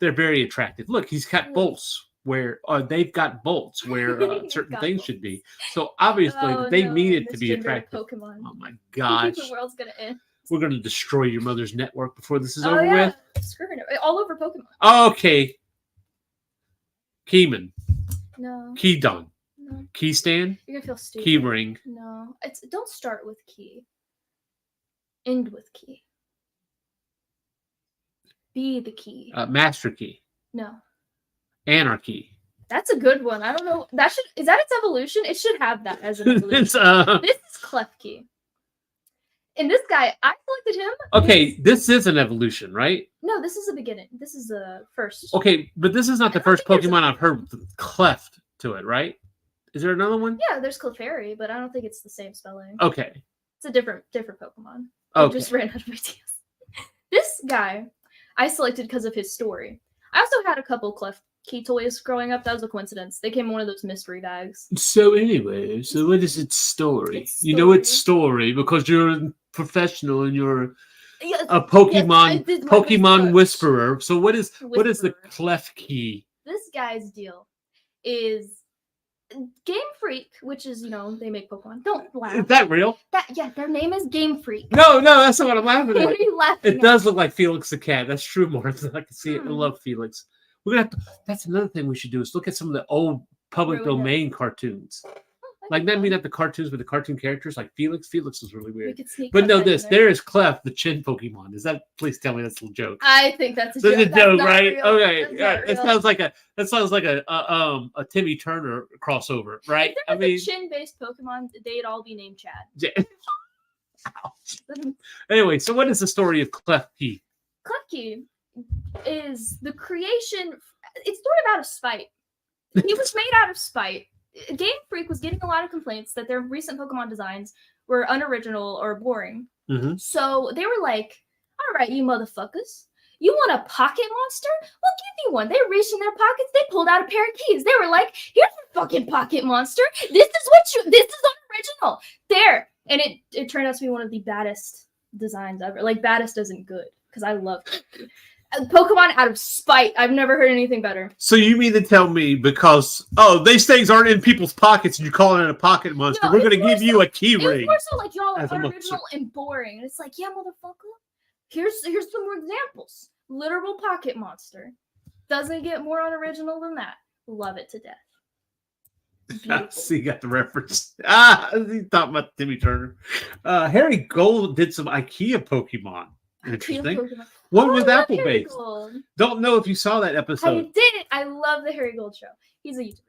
They're very attractive. Look, he's got bolts. where they've got bolts where certain
Got
things
bolts.
should be. So obviously they need it to be attractive.
Pokemon.
Oh my gosh.
The world's gonna end.
We're going to destroy your mother's network before this is
Oh
over
yeah,
with.
screwing it all over Pokemon.
Okay. Keyman.
No.
Keydon.
No.
Keystand.
You're gonna feel stupid.
Keyring.
No, don't start with key. End with key. Be the key.
Master Key.
No.
Anarchy.
That's a good one. I don't know. Is that its evolution? It should have that as an evolution.
It's,
This is Klefki. And this guy, I selected him.
Okay, this is an evolution, right?
No, this is the beginning. This is the first.
Okay, but this is not the first Pokemon I've heard with Cleft to it, right? Is there another one?
Yeah, there's Clefairy, but I don't think it's the same spelling.
Okay.
It's a different Pokemon. I
Okay.
just ran out of ideas. This guy, I selected because of his story. I also had a couple Klefki toys growing up. That was a coincidence. They came in one of those mystery bags.
So anyway, so what is its story?
Its
You know its story because you're a professional and you're
Yes,
a Pokemon
yes, I did my
Pokemon
research.
whisperer. So what is the
Whisperer.
Klefki?
This guy's deal is Game Freak, which is, they make Pokemon. Don't laugh.
Is that real?
Their name is Game Freak.
No, that's not what I'm laughing
What
at.
are you laughing
It
at?
does look like Felix the cat. That's true, Martha. I can see it. I
Hmm.
love Felix. We're gonna have to. That's another thing we should do is look at some of the old public
Really good.
domain cartoons.
Oh,
Like
that'd
not
be
mean
fun.
not the cartoons, but the cartoon characters like Felix. Felix is really
We
weird.
could sneak
But no,
that in
this
there.
there is Clef, the chin Pokemon. Is that? Please tell me that's a joke.
I think that's a
That's
joke.
a joke,
not
right?
real.
Okay,
That's
yeah.
not
It
real.
sounds like a Timmy Turner crossover, right?
If there was a chin-based Pokemon, they'd all be named Chad.
yeah. Anyway, so what is the story of Klefki?
Klefki is the creation. It's sort of out of spite. He was made out of spite. Game Freak was getting a lot of complaints that their recent Pokemon designs were unoriginal or boring.
Mm-hmm.
So they were like, all right, you motherfuckers. You want a pocket monster? We'll give you one. They reached in their pockets. They pulled out a pair of keys. They were like, here's your fucking pocket monster. This is unoriginal. There. And it turned out to be one of the baddest designs ever. Like, baddest isn't good because I love Pokemon out of spite. I've never heard anything better.
So you mean to tell me because these things aren't in people's pockets and you call it a pocket monster,
No,
we're
it's
going to
more
give you a key
It was
ring?
more so like y'all are
As a monster.
unoriginal and boring. And it's like, yeah, motherfucker. Here's some more examples. Literal pocket monster. Doesn't get more unoriginal than that. Love it to death. Beautiful.
See, you got the reference. He talking about Timmy Turner. Harry Gold did some IKEA Pokemon. Interesting.
Pokemon.
One
Oh,
with
I love
Apple
Harry
Base.
Gold.
Don't know if you saw that
I
episode.
did. I love the Harry Gold show. He's a YouTuber.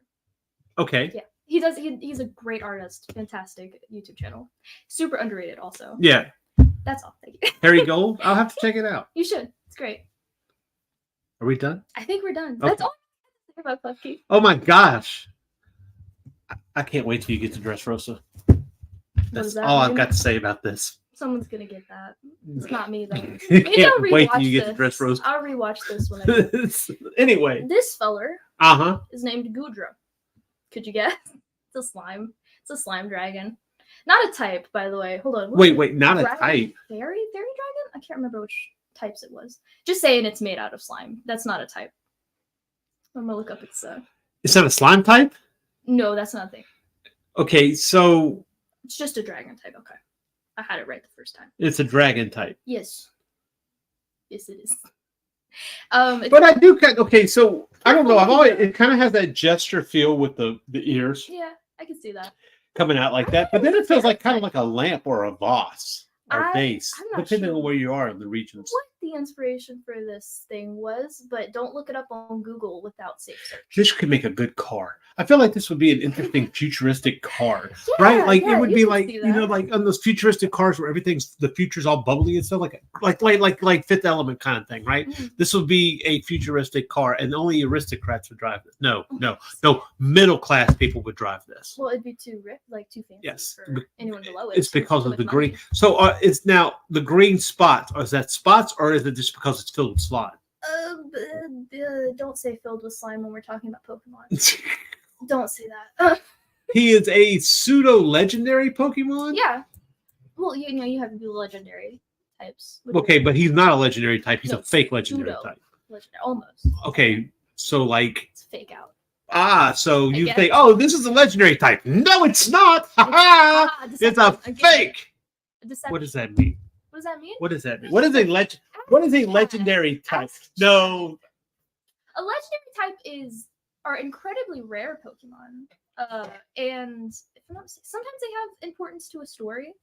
Okay.
Yeah. He's a great artist. Fantastic YouTube channel. Super underrated also.
Yeah.
That's all. Thank you.
Harry Gold. I'll have to check it out.
You should. It's great.
Are we done?
I think we're done.
Okay.
That's all I have to say about Klefki.
Oh my gosh. I can't wait till you get to Dressrosa. That's
does that
all I've
mean?
got to say about this.
Someone's gonna get that. It's not me though.
You
Maybe I'll
can't wait till
rewatch
you get to
this.
Dressrosa.
I'll rewatch this when I do.
Anyway.
This feller
Uh-huh.
is named Gudra. Could you guess? It's a slime. It's a slime dragon. Not a type, by the way. Hold on. What is it?
Wait, not a
Dragon?
type.
Fairy dragon? I can't remember which types it was. Just saying it's made out of slime. That's not a type. I'm gonna look up its
Is that a slime type?
No, that's not a thing.
Okay, so
It's just a dragon type. Okay. I had it right the first time.
it's a dragon type.
Yes. Yes, it is.
But I do kind okay, so I don't know. I've always it kind of has that gesture feel with the ears
Yeah, I can see that.
coming out like that. But then it feels like kind of like a lamp or a vase or vase,
I'm not
depending
sure
on where you are in the regions.
what the inspiration for this thing was, but don't look it up on Google without safe search.
This could make a good car. I feel like this would be an interesting futuristic car, right? Like
yeah,
it would
you
be
could
like
see
you know,
that.
like on those futuristic cars where everything's the future's all bubbly and stuff, like Fifth Element kind of thing, right?
Mhm.
This would be a futuristic car, and only aristocrats would drive it. No, middle class people would drive this.
Well, it'd be too fancy
Yes,
for anyone below it.
It's because of
with
the
money.
green. So it's now the green spots. Is that spots, or is it just because it's filled with slime?
Don't say filled with slime when we're talking about Pokemon. Don't say that.
He is a pseudo legendary Pokemon.
Yeah. Well, you have to be legendary types.
Okay, but he's not a legendary type. He's
No,
a fake legendary
pseudo.
type.
Legendary, almost.
Okay, so like
It's fake out.
So you
guess.
think, oh, this is a legendary type. No, it's not. It's a
deception.
fake.
Deception.
What does that mean?
What does that mean?
What does that mean? What is a legendary type? No.
A legendary type are incredibly rare Pokemon. And if I'm not mistaken, sometimes they have importance to a story.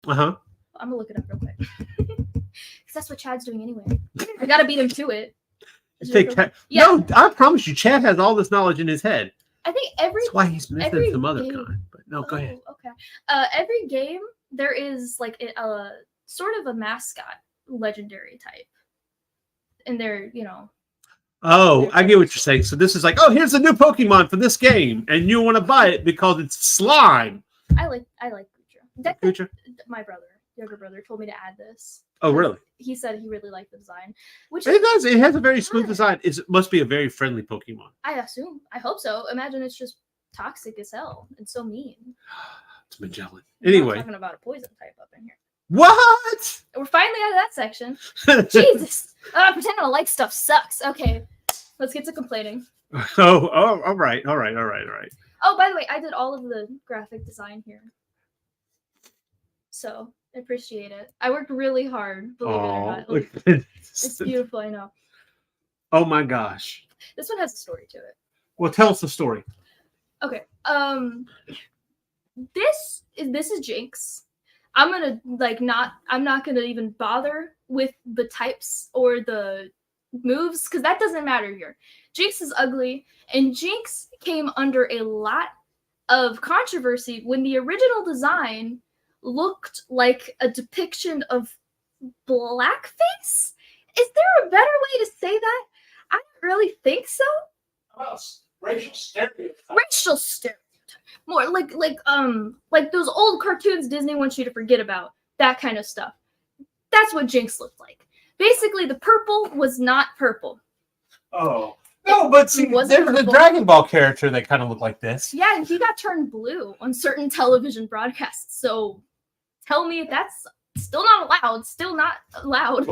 Uh-huh.
I'm gonna look it up real quick. Because that's what Chad's doing anyway. I gotta beat him to it.
No, I promise you, Chad has all this knowledge in his head.
I think
that's why he's missing some other kind. But no, go ahead.
Okay. Every game there is like a sort of a mascot legendary type. And they're,
Oh, I get what you're saying. So this is like, oh, here's a new Pokemon for this game, and you want to buy it because it's slime.
I like
Future?
My younger brother, told me to add this.
Oh, really?
He said he really liked the design. Which
it does. It has a very smooth design. It must be a very friendly Pokemon.
I assume. I hope so. Imagine it's just toxic as hell and so mean.
It's Magellan. Anyway.
We're talking about a poison type up in here.
What?
We're finally out of that section. Jesus. Pretending to like stuff sucks. Okay. Let's get to complaining.
Oh, all right.
Oh, by the way, I did all of the graphic design here. So, I appreciate it. I worked really hard, believe it or not. Like, it's beautiful, I know.
Oh my gosh.
This one has a story to it.
Well, tell us the story.
Okay. This is Jinx. I'm not gonna even bother with the types or the moves because that doesn't matter here. Jinx is ugly, and Jinx came under a lot of controversy when the original design looked like a depiction of blackface. Is there a better way to say that? I don't really think so.
Racial stereotype.
Racial stereotype. More like those old cartoons Disney wants you to forget about. That kind of stuff. That's what Jinx looked like. Basically, the purple was not purple.
Oh. No, but see, there's a Dragon Ball character that kind of looked like this.
Yeah, and he got turned blue on certain television broadcasts. So tell me if that's still not allowed. Still not allowed.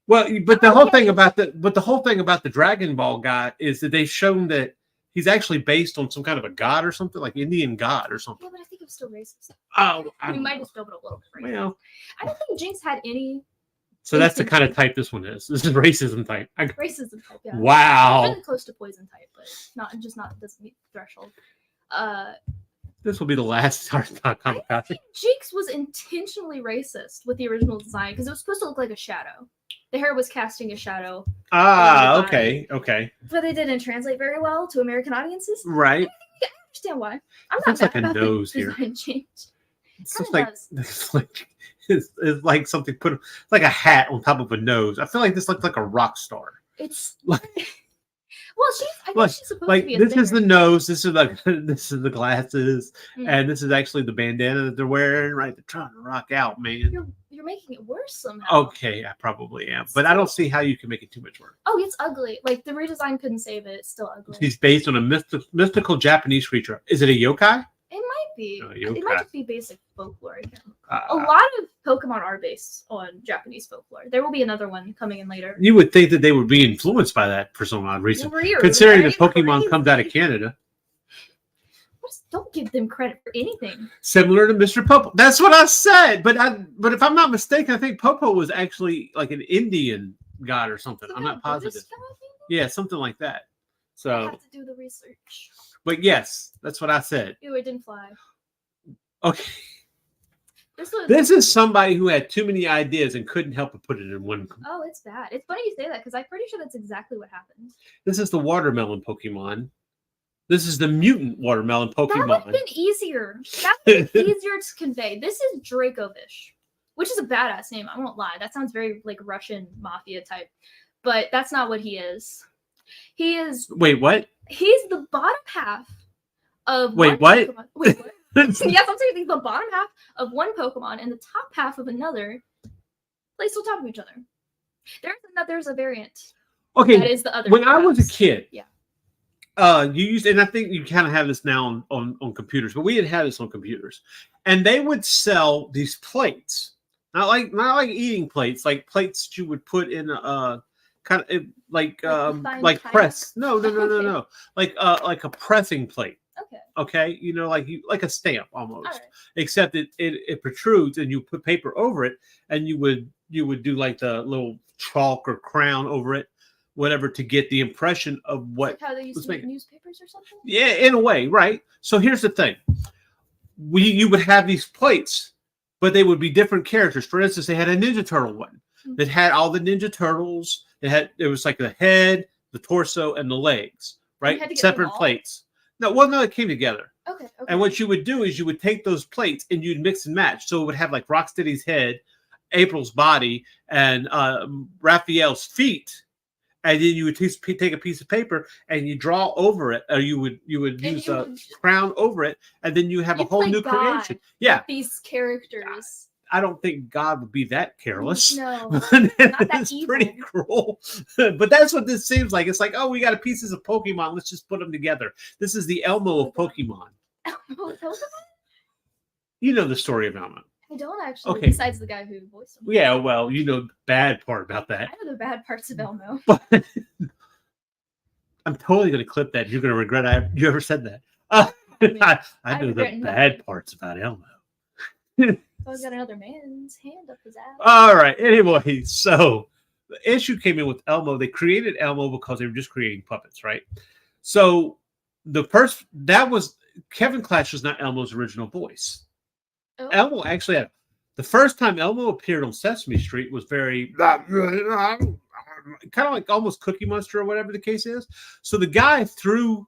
Well, but the whole thing about the Dragon Ball guy is that they've shown that he's actually based on some kind of a god or something, like Indian god or something.
Yeah, but I think it was still racist.
Oh,
we might just build it a little bit racist.
Well,
I don't think Jinx had any.
So that's the kind of type this one is. This is racism type.
Racism type, yeah.
Wow.
Really close to poison type, but not doesn't meet the threshold.
This will be the last Kamakazee.
I think Jinx was intentionally racist with the original design because it was supposed to look like a shadow. The hair was casting a shadow.
Okay.
But they didn't translate very well to American audiences.
Right.
I understand why. I'm not
It's like
mad
a
about
nose
the
here.
design change.
It's like something put like a hat on top of a nose. I feel like this looks like a rock star.
It's
like,
well, I think she's supposed to be.
This is the nose. This is the glasses,
Mm.
and this is actually the bandana that they're wearing. Right, they're trying to rock out, man.
You're making it worse somehow.
Okay, I probably am, but I don't see how you can make it too much worse.
Oh, it's ugly. Like the redesign couldn't save it. It's still ugly.
He's based on a mystical Japanese creature. Is it a yokai?
It might be.
Oh,
It might just be basic folklore.
Uh,
A lot of Pokemon are based on Japanese folklore. There will be another one coming in later.
You would think that they would be influenced by that for some odd reason,
Weird,
considering
right?
that Pokemon
Crazy.
comes out of Canada.
Just don't give them credit for anything.
Similar to Mr. Popo. That's what I said. But if I'm not mistaken, I think Popo was actually like an Indian god or something. I'm not positive. Yeah, something like that.
I
So,
have to do the research.
but yes, that's what I said.
Ew, it didn't fly.
Okay.
This
This is somebody who had too many ideas and couldn't help but put it in one.
Oh, it's bad. It's funny you say that because I'm pretty sure that's exactly what happened.
This is the watermelon Pokemon. This is the mutant watermelon
That would
Pokemon.
have been easier. That would have been easier to convey. This is Dracovish, which is a badass name. I won't lie. That sounds very like Russian mafia type, but that's not what he is. He is.
Wait, what?
He's the bottom half of.
Wait,
one
what?
Pokemon. Wait, what? Yes, I'm saying he's the bottom half of one Pokemon and the top half of another placed on top of each other. There's a variant.
Okay.
That is the other.
When I was a
halves.
kid,
Yeah.
You used, and I think you kind of have this now on computers, but we had this on computers, and they would sell these plates, not like eating plates, like plates that you would put in kind of like
fine
press. No. Like a pressing plate.
Okay.
Okay, like a stamp almost,
All right.
except it protrudes, and you put paper over it, and you would do like the little chalk or crown over it, whatever, to get the impression of what
Like how they used
was
to make
making.
newspapers or something.
Yeah, in a way, right? So here's the thing: you would have these plates, but they would be different characters. For instance, they had a Ninja Turtle one that had all the Ninja Turtles. It was like the head, the torso, and the legs,
You
right?
had to get
Separate
them all?
plates. No, it came together.
Okay.
And what you would do is you would take those plates and you'd mix and match. So it would have like Rocksteady's head, April's body, and Raphael's feet. And then you would take a piece of paper and you draw over it, or you would use a crown over it, and then you have a
You'd
whole
play
new
God
creation. Yeah,
These characters.
I don't think God would be that careless.
No, not that
It's
evil.
pretty cruel. But that's what this seems like. It's like, oh, we got pieces of Pokemon. Let's just put them together. This is the Elmo of Pokemon. You know the story of Elmo.
I don't actually.
Okay.
Besides the guy who voiced him.
Yeah, well, you know the bad part about that.
I know the bad parts of Elmo.
But I'm totally going to clip that. You're going to regret you ever said that.
mean,
I
I
know the
regret
bad
nothing.
parts about Elmo.
I've got another man's hand up his ass.
All right. Anyway, so the issue came in with Elmo. They created Elmo because they were just creating puppets, right? So Kevin Clash was not Elmo's original voice.
Oh.
Elmo actually had the first time Elmo appeared on Sesame Street was very kind of like almost Cookie Monster or whatever the case is. So the guy threw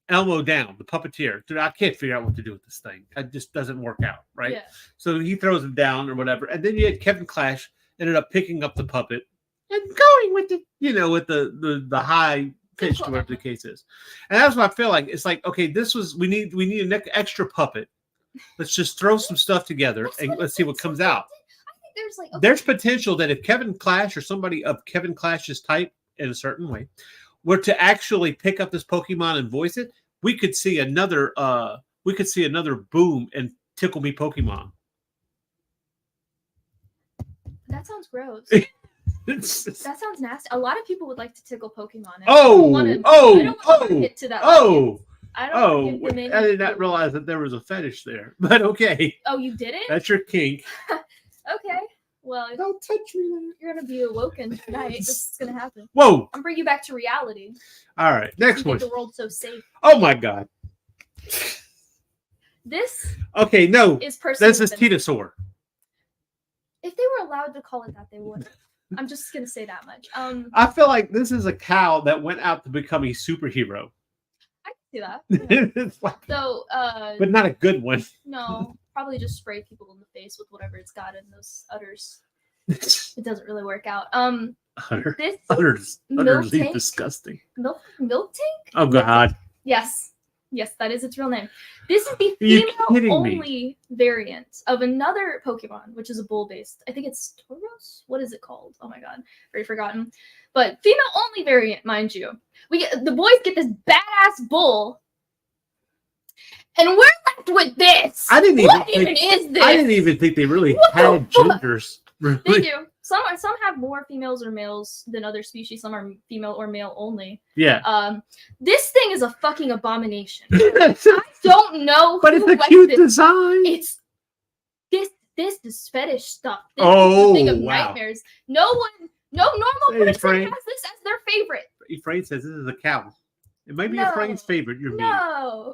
Elmo down, the puppeteer. Dude, I can't figure out what to do with this thing. It just doesn't work out, right?
Yeah.
So he throws him down or whatever. And then you had Kevin Clash ended up picking up the puppet and going with it, with the high pitch to whatever the case is. And that's what I feel like. It's like, okay, we need an extra puppet. Let's just throw some stuff together and let's see what comes out.
I think
There's potential that if Kevin Clash or somebody of Kevin Clash's type in a certain way were to actually pick up this Pokemon and voice it, we could see another boom in Tickle Me Pokemon.
That sounds gross.
That
sounds nasty. A lot of people would like to tickle Pokemon. And
I don't
want to get to that level. I don't want to give them
I did not realize that there was a fetish there. But okay.
Oh, you didn't?
That's your kink.
Okay. Well,
don't touch me.
You're gonna be awoken tonight. This is gonna happen.
Whoa!
I'm bringing you back to reality.
All right, next
you
one.
Make the world so safe.
Oh my God!
This.
Okay, no.
Is personally.
This is Titosaur.
If they were allowed to call it that, they would. I'm just gonna say that much.
I feel like this is a cow that went out to become a superhero.
I can see that. Yeah. So,
but not a good one.
No, probably just spray people in the face with whatever it's got in those udders. It doesn't really work out. This
utterly disgusting.
Milk tank?
Oh God.
Yes, that is its real name. This is the female-only variant of another Pokemon, which is a bull-based. I think it's Tauros. What is it called? Oh my God, already forgotten. But female-only variant, mind you. The boys get this badass bull, and we're left with this. What even is this?
I didn't even think they really had genders. Really?
They do. Some have more females or males than other species. Some are female or male only.
Yeah.
This thing is a fucking abomination. I don't know.
But it's a cute design.
It's this fetish stuff. This is a thing of nightmares. No normal person has this as their favorite.
Efrain says this is a cow. It might be Efrain's favorite. You're
no.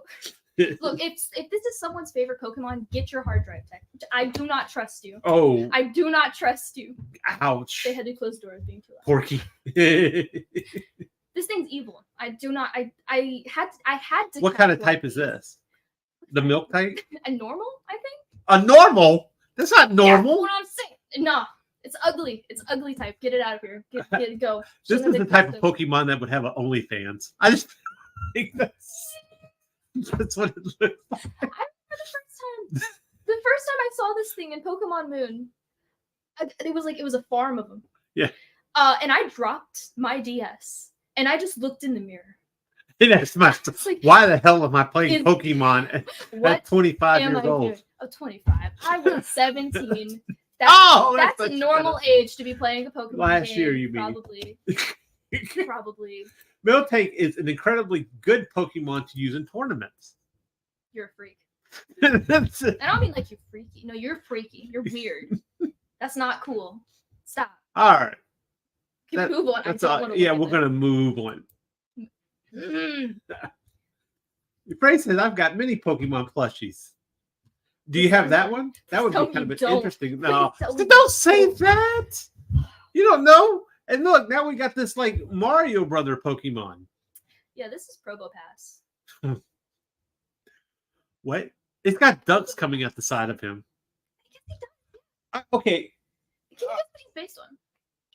Look, if this is someone's favorite Pokemon, get your hard drive tech. I do not trust you.
Oh.
I do not trust you.
Ouch.
They had to close doors being too loud.
Porky.
This thing's evil. I do not. I had to.
What kind of type is this? The milk type?
A normal, I think.
A normal? That's not normal.
Yeah, what I'm saying. No, it's ugly. It's ugly type. Get it out of here. Get it go.
This is the type of Pokemon that would have an OnlyFans. I just think that's what it looks like.
I remember the first time I saw this thing in Pokemon Moon. It was a farm of them.
Yeah.
And I dropped my DS and I just looked in the mirror.
That's
like,
why the hell am I playing Pokemon at 25 years old?
Oh, 25. I was 17 That's a
much
normal
better.
age to be playing a Pokemon
Last
game.
year, you mean.
Probably.
Miltank is an incredibly good Pokemon to use in tournaments.
You're a freak.
That's it.
I don't mean like you're freaky. No, you're freaky. You're weird. That's not cool. Stop.
All right.
You can move on.
That's
I don't
all.
want to
Yeah,
look
we're
at
gonna move on.
it.
Your friend says I've got many Pokemon plushies. Do you have that one? That would
tell
be
me
kind
you
of
don't.
interesting. No,
Please tell me
don't
you
say
don't.
that. You don't know. And look, now we got this like Mario Brother Pokemon.
Yeah, this is Probopass.
What? It's got ducks coming out the side of him. Okay,
Can you guess what he's based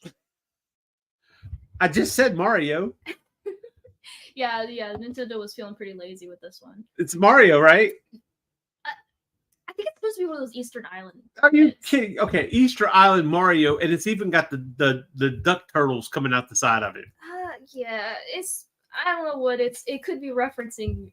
on?
I just said Mario.
Yeah, Nintendo was feeling pretty lazy with this one.
It's Mario, right?
I think it's supposed to be one of those Eastern Island.
Are you
bits.
kidding? Okay, Easter Island Mario, and it's even got the duck turtles coming out the side of it.
Yeah, it's I don't know what it could be referencing.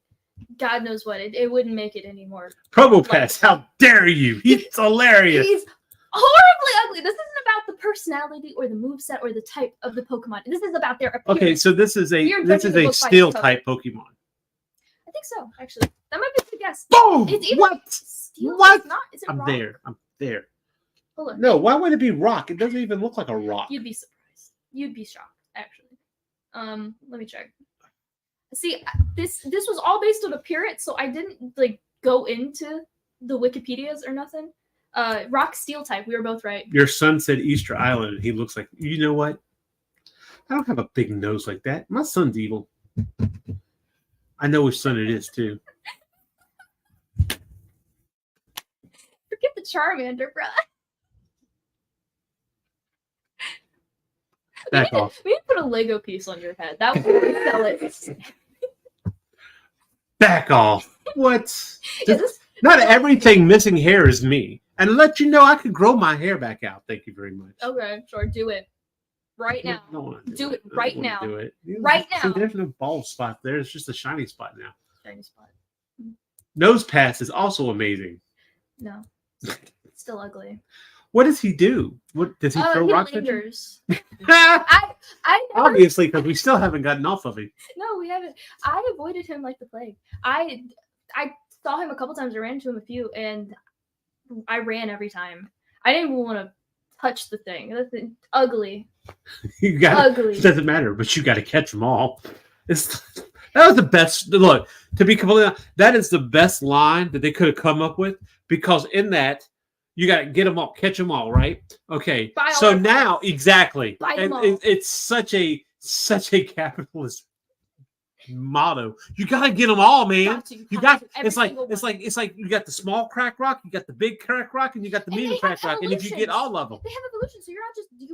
God knows what it wouldn't make it anymore.
Probopass, how dare you? He's hilarious.
He's horribly ugly. This isn't about the personality or the moveset or the type of the Pokemon. This is about their appearance.
Okay, so this is
We are
a
judging the book by
steel
its cover.
type Pokemon.
I think so, actually. That might be a good guess.
Boom!
It's either
What?
steel.
What?
It's not. Is it
I'm
rock?
there. I'm there.
Hold on.
No, why would it be rock? It doesn't even look like a rock.
You'd be surprised. You'd be shocked, actually. Let me check. See, this was all based on appearance, so I didn't like go into the Wikipedias or nothing. Rock steel type. We were both right.
Your son said Easter Island, and he looks like, you know what? I don't have a big nose like that. My son's evil. I know which son it is, too.
Forget the Charmander, bro.
Back off.
We need to put a Lego piece on your head. That would sell it.
Back off. What?
Yeah, this-
Not everything missing hair is me. And let you know I could grow my hair back out. Thank you very much.
Okay, sure. Do it right now.
I don't wanna
Do it
I don't
right
wanna
now.
Do it.
Right
See,
now.
there's no bald spot there. It's just a shiny spot now.
Shiny spot.
Nose pass is also amazing.
No, still ugly.
What does he do? What does he throw
He
rocks at you?
lingers. I never,
Obviously, because we still haven't gotten off of him.
no, we haven't. I avoided him like the plague. I saw him a couple times. I ran into him a few, and I ran every time. I didn't even want to touch the thing. That's ugly.
You got
Ugly.
It doesn't matter, but you got to catch them all. That was the best. Look, to be completely honest, that is the best line that they could have come up with, because in that you got to get them all, catch them all, right? Okay.
Buy all
So
their
now,
parts.
exactly,
Buy them
and
all.
it's such a capitalist motto. You got to get them all, man. You got.
Every
It's like
single one.
it's like you got the small crack rock, you got the big crack rock, and you got the
And
medium
they have
crack rock. And if you get all of them,
They have evolutions, so you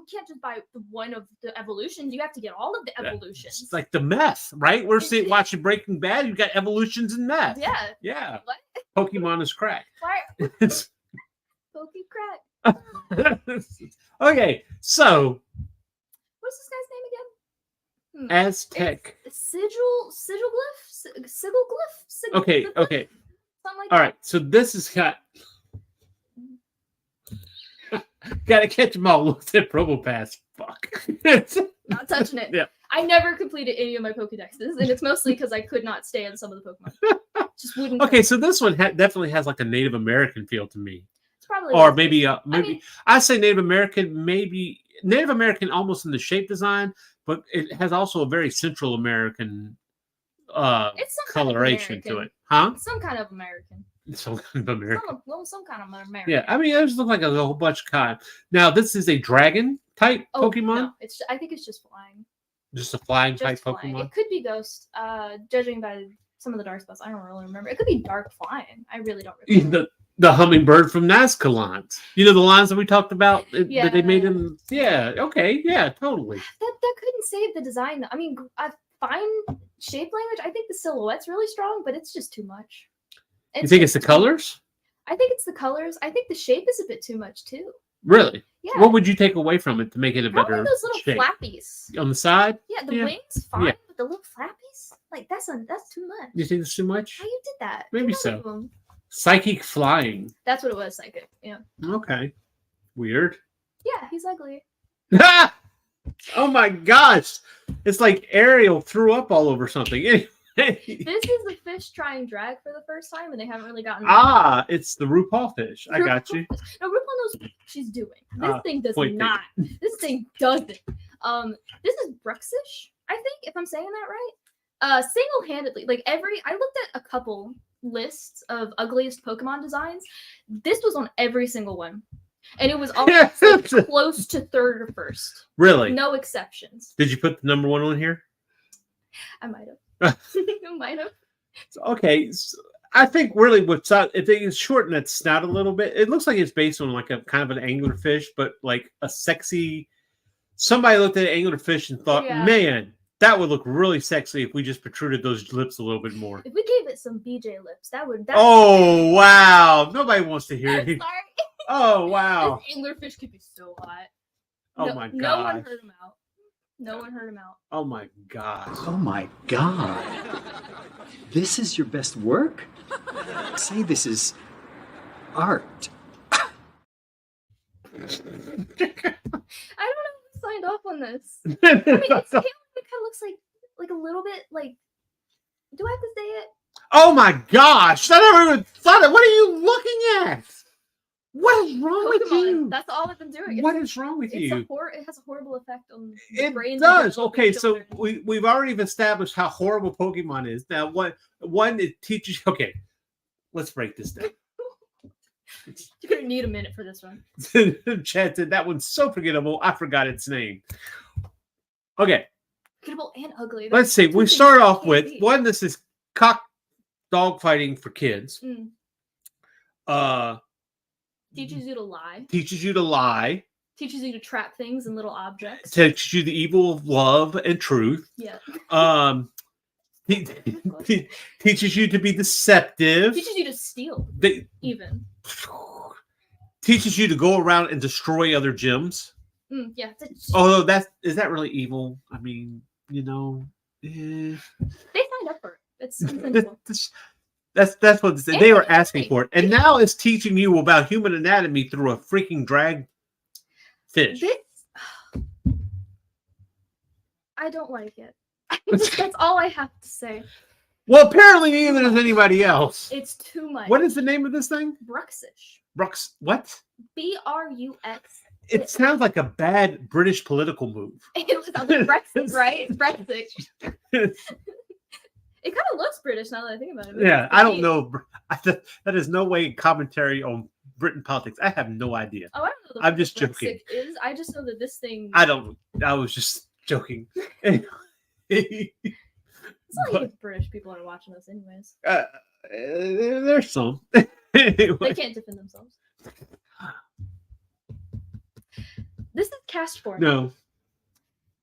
can't just buy the one of the evolutions. You have to get all of the evolutions.
it's like the meth, right? We're watching Breaking Bad. You got evolutions in meth.
Yeah.
Yeah.
What?
Pokemon is crack.
Why?
It's-
Pokey crack.
okay, so
What's this guy's name again?
Aztec.
Sigilglyph?
Okay.
Something like
All
that.
right. So this has got to catch them all. Look at Probopass. Fuck.
Not touching it.
Yeah.
I never completed any of my Pokedexes, and it's mostly because I could not stand some of the Pokemon. Just wouldn't.
Okay, so this one definitely has like a Native American feel to me,
It's probably
or
what it
maybe
is.
maybe I say Native American, maybe Native American almost in the shape design, but it has also a very Central American
It's some kind of
coloration to
American.
it, huh?
Some kind of American.
Some kind of American.
Some kind of American.
Yeah, I mean, it just look like a whole bunch of kind. Now, this is a dragon type Pokemon,
No, I think it's just flying.
just a flying
Just
type
flying.
Pokemon.
It could be ghost. Judging by some of the dark spots, I don't really remember. It could be dark flying. I really don't remember.
The hummingbird from Nazca lines. You know the lines that we talked about that they made
Yeah.
in. Yeah. Okay. Yeah. Totally.
That couldn't save the design. Though. I mean, I find shape language. I think the silhouette's really strong, but it's just too much.
You think it's the colors?
I think it's the colors. I think the shape is a bit too much too.
Really?
Yeah.
What would you take away from it to make it a
Probably
better
those little
shape?
flappies.
On the side?
Yeah, the
Yeah.
wings fine,
Yeah.
but the little flappies, like that's too much.
You think it's too much?
How you did that?
Maybe
Get
so.
rid of 'em.
Psychic flying.
That's what it was, psychic. Yeah.
Okay. Weird.
Yeah, he's ugly.
Oh my gosh. It's like Ariel threw up all over something. Anyway.
This is the fish trying drag for the first time, and they haven't really gotten.
It's the RuPaul fish. I got you.
No, RuPaul knows what she's doing. This thing does
point
not. This thing doesn't. This is Bruxish, I think, if I'm saying that right. Single-handedly, like I looked at a couple lists of ugliest Pokemon designs. This was on every single one, and it was always like, close to third or first.
Really?
No exceptions.
Did you put the number 1 on here?
I might have. Might have.
Okay, so I think really if they shorten that snout a little bit, it looks like it's based on like a kind of an anglerfish, but like a sexy. Somebody looked at an anglerfish and thought, man, that would look really sexy if we just protruded those lips a little bit more.
If we gave it some BJ lips, that would.
Oh wow! Nobody wants to hear it.
Sorry.
Oh wow!
This anglerfish could be so hot.
Oh my god!
No one heard him out. No one heard him out.
Oh my gosh.
Oh my god. This is your best work? Say this is art.
I don't know who signed off on this. I mean, it kind of looks like a little bit like. Do I have to say it?
Oh my gosh! I never even thought it. What are you looking at? What is wrong with you?
That's all I've been doing.
What is wrong with you?
It has a horrible effect on the brains.
It does. Okay, so we've already established how horrible Pokemon is. Now, one it teaches. Okay, let's break this down.
You're gonna need a minute for this one.
Chad said that one's so forgettable. I forgot its name. Okay.
Forgettable and ugly.
Let's see. We start off with one. This is cock dog fighting for kids.
Teaches you to lie.
Teaches you to lie.
Teaches you to trap things in little objects.
Teaches you the evil of love and truth.
Yeah.
Teaches you to be deceptive.
Teaches you to steal. Even.
Teaches you to go around and destroy other gyms.
Yeah.
Although is that really evil? I mean, you know.
They signed up for it. It's consensual.
That's what they were asking for it. And now it's teaching you about human anatomy through a freaking drag fish.
I don't like it. That's all I have to say.
Well, apparently neither does anybody else.
It's too much.
What is the name of this thing?
Bruxish.
What?
Brux.
It sounds like a bad British political move.
It sounds like Brexit, right? It's Brexit. It kind of looks British now that I think about it.
Yeah, I don't know. That is no way commentary on Britain politics. I have no idea.
Oh, I don't know.
I'm just joking.
I just know that this thing.
I was just joking.
It's not like if British people are watching this, anyways.
There's some.
They can't defend themselves. This is cast form.
No.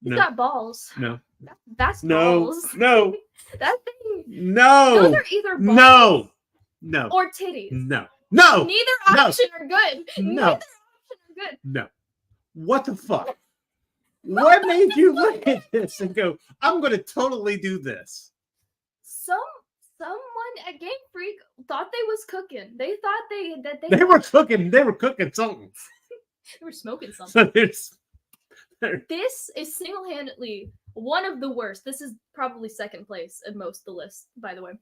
He's got balls.
No.
That's balls.
No.
That thing.
No.
Those are either balls.
No.
Or titties.
No.
Neither option are good.
No.
Neither option are good.
No. What the fuck? What made you look at this and go, I'm going to totally do this?
Someone at Game Freak thought they was cooking. They thought
they were cooking. They were cooking something.
They were smoking something.
So
this is single-handedly one of the worst. This is probably second place in most of the list, by the way.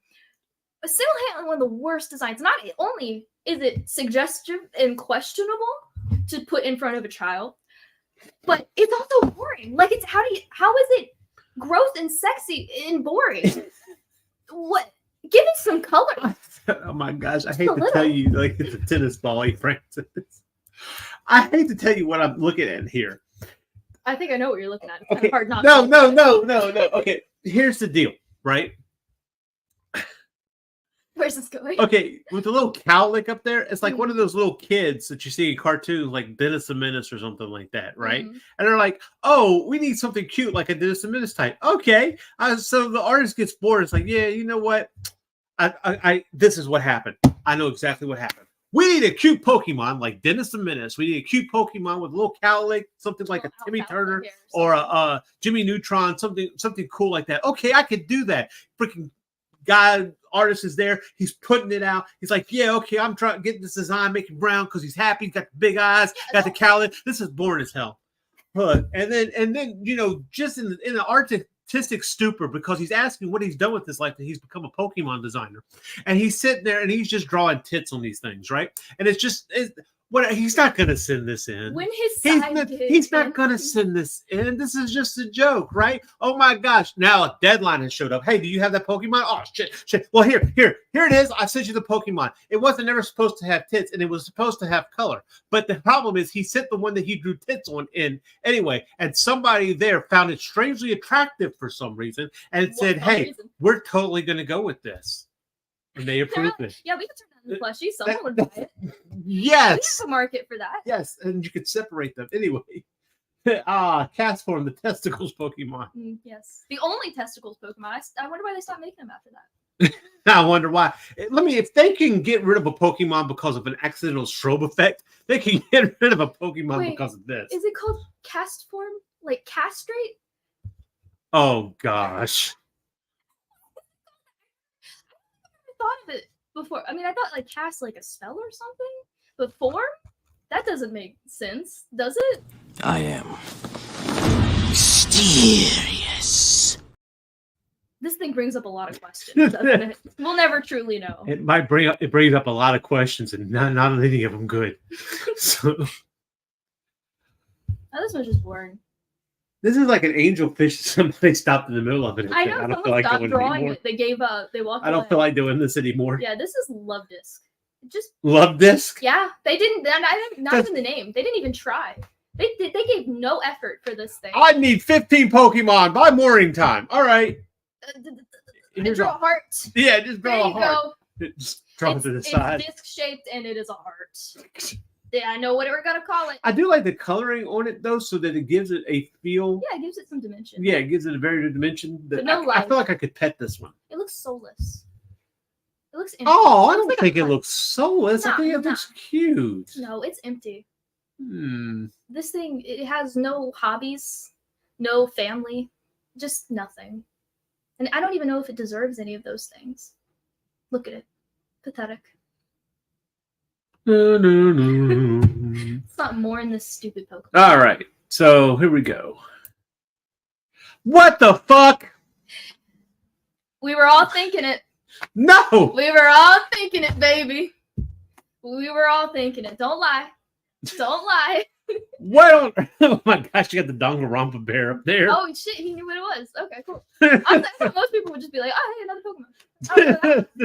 A single-handedly one of the worst designs. Not only is it suggestive and questionable to put in front of a child, but it's also boring. Like, how is it gross and sexy and boring? What? Give it some color.
Oh my gosh, I hate to tell you, like it's a tennis ball, Francis. I hate to tell you what I'm looking at here.
I think I know what you're looking at. It's
okay.
Hard not.
No. Okay, here's the deal, right?
Where's this going?
Okay, with the little cowlick up there, it's like one of those little kids that you see in cartoons, like Dennis the Menace or something like that, right? And they're like, "Oh, we need something cute, like a Dennis the Menace type." Okay, so the artist gets bored. It's like, yeah, you know what? This is what happened. I know exactly what happened. We need a cute Pokemon like Dennis the Menace. We need a cute Pokemon with a little cowlick, something like a Timmy Turner or a Jimmy Neutron, something cool like that. Okay, I could do that. Freaking guy artist is there. He's putting it out. He's like, yeah, okay, I'm trying to get this design, make it brown because he's happy. He's got the big eyes, got the cowlick. This is boring as hell. And then you know, just in the artistic stupor, because he's asking what he's done with his life, that he's become a Pokemon designer, and he's sitting there and he's just drawing tits on these things, right? And he's not going to send this in.
When his
he's not going to send this in. This is just a joke, right? Oh my gosh! Now a deadline has showed up. Hey, do you have that Pokemon? Oh shit! Well, here it is. I sent you the Pokemon. It wasn't never supposed to have tits, and it was supposed to have color. But the problem is, he sent the one that he drew tits on in anyway, and somebody there found it strangely attractive for some reason, and said, "Hey, we're totally going to go with this." And they approved it.
Yeah, we could turn that into plushie. Someone would buy it.
Yes.
We have a market for that.
Yes, and you could separate them. Anyway. Cast form, the testicles Pokemon.
Yes. The only testicles Pokemon. I wonder why they stopped making them after that.
I wonder why. If they can get rid of a Pokemon because of an accidental strobe effect, they can get rid of a Pokemon because of this.
Is it called cast form? Like castrate?
Oh, gosh.
Thought of it before. I mean, I thought like cast like a spell or something, but form? That doesn't make sense, does it?
I am mysterious.
This thing brings up a lot of questions, doesn't it? We'll never truly know.
It brings up a lot of questions, and not any of them good. So
this one's just boring.
This is like an angelfish. Somebody stopped in the middle of it.
I know.
I don't
Someone
feel like
stopped
doing
drawing
anymore.
it. They gave up. They walked away.
I don't feel like doing this anymore.
Yeah, this is Love Disc. Just
Love Disc?
Yeah, they didn't. Not even the name. They didn't even try. They gave no effort for this thing.
I need 15 Pokemon by morning time. All right.
Draw a heart.
Yeah, just draw
there
a
you
heart.
Go.
Just draw it to the side.
It's disc shaped and it is a heart. Yeah, I know what we're gonna call it.
I do like the coloring on it though, so that it gives it a feel.
Yeah, it gives it some dimension.
Yeah, it gives it a very good dimension.
But no
I
life.
feel like I could pet this one.
It looks soulless. It looks empty.
Oh, I
It
don't
looks
think
like
it looks soulless. I think it looks cute.
No, it's empty.
Hmm.
This thing, it has no hobbies, no family, just nothing. And I don't even know if it deserves any of those things. Look at it. Pathetic. It's not more in this stupid Pokemon.
All right, so here we go. What the fuck?
We were all thinking it.
No!
We were all thinking it, baby. We were all thinking it. Don't lie. Don't lie.
What? Oh my gosh, you got the Danganronpa bear up there.
Oh shit, he knew what it was. Okay, cool. I thought most people would just be like, oh, hey, another Pokemon.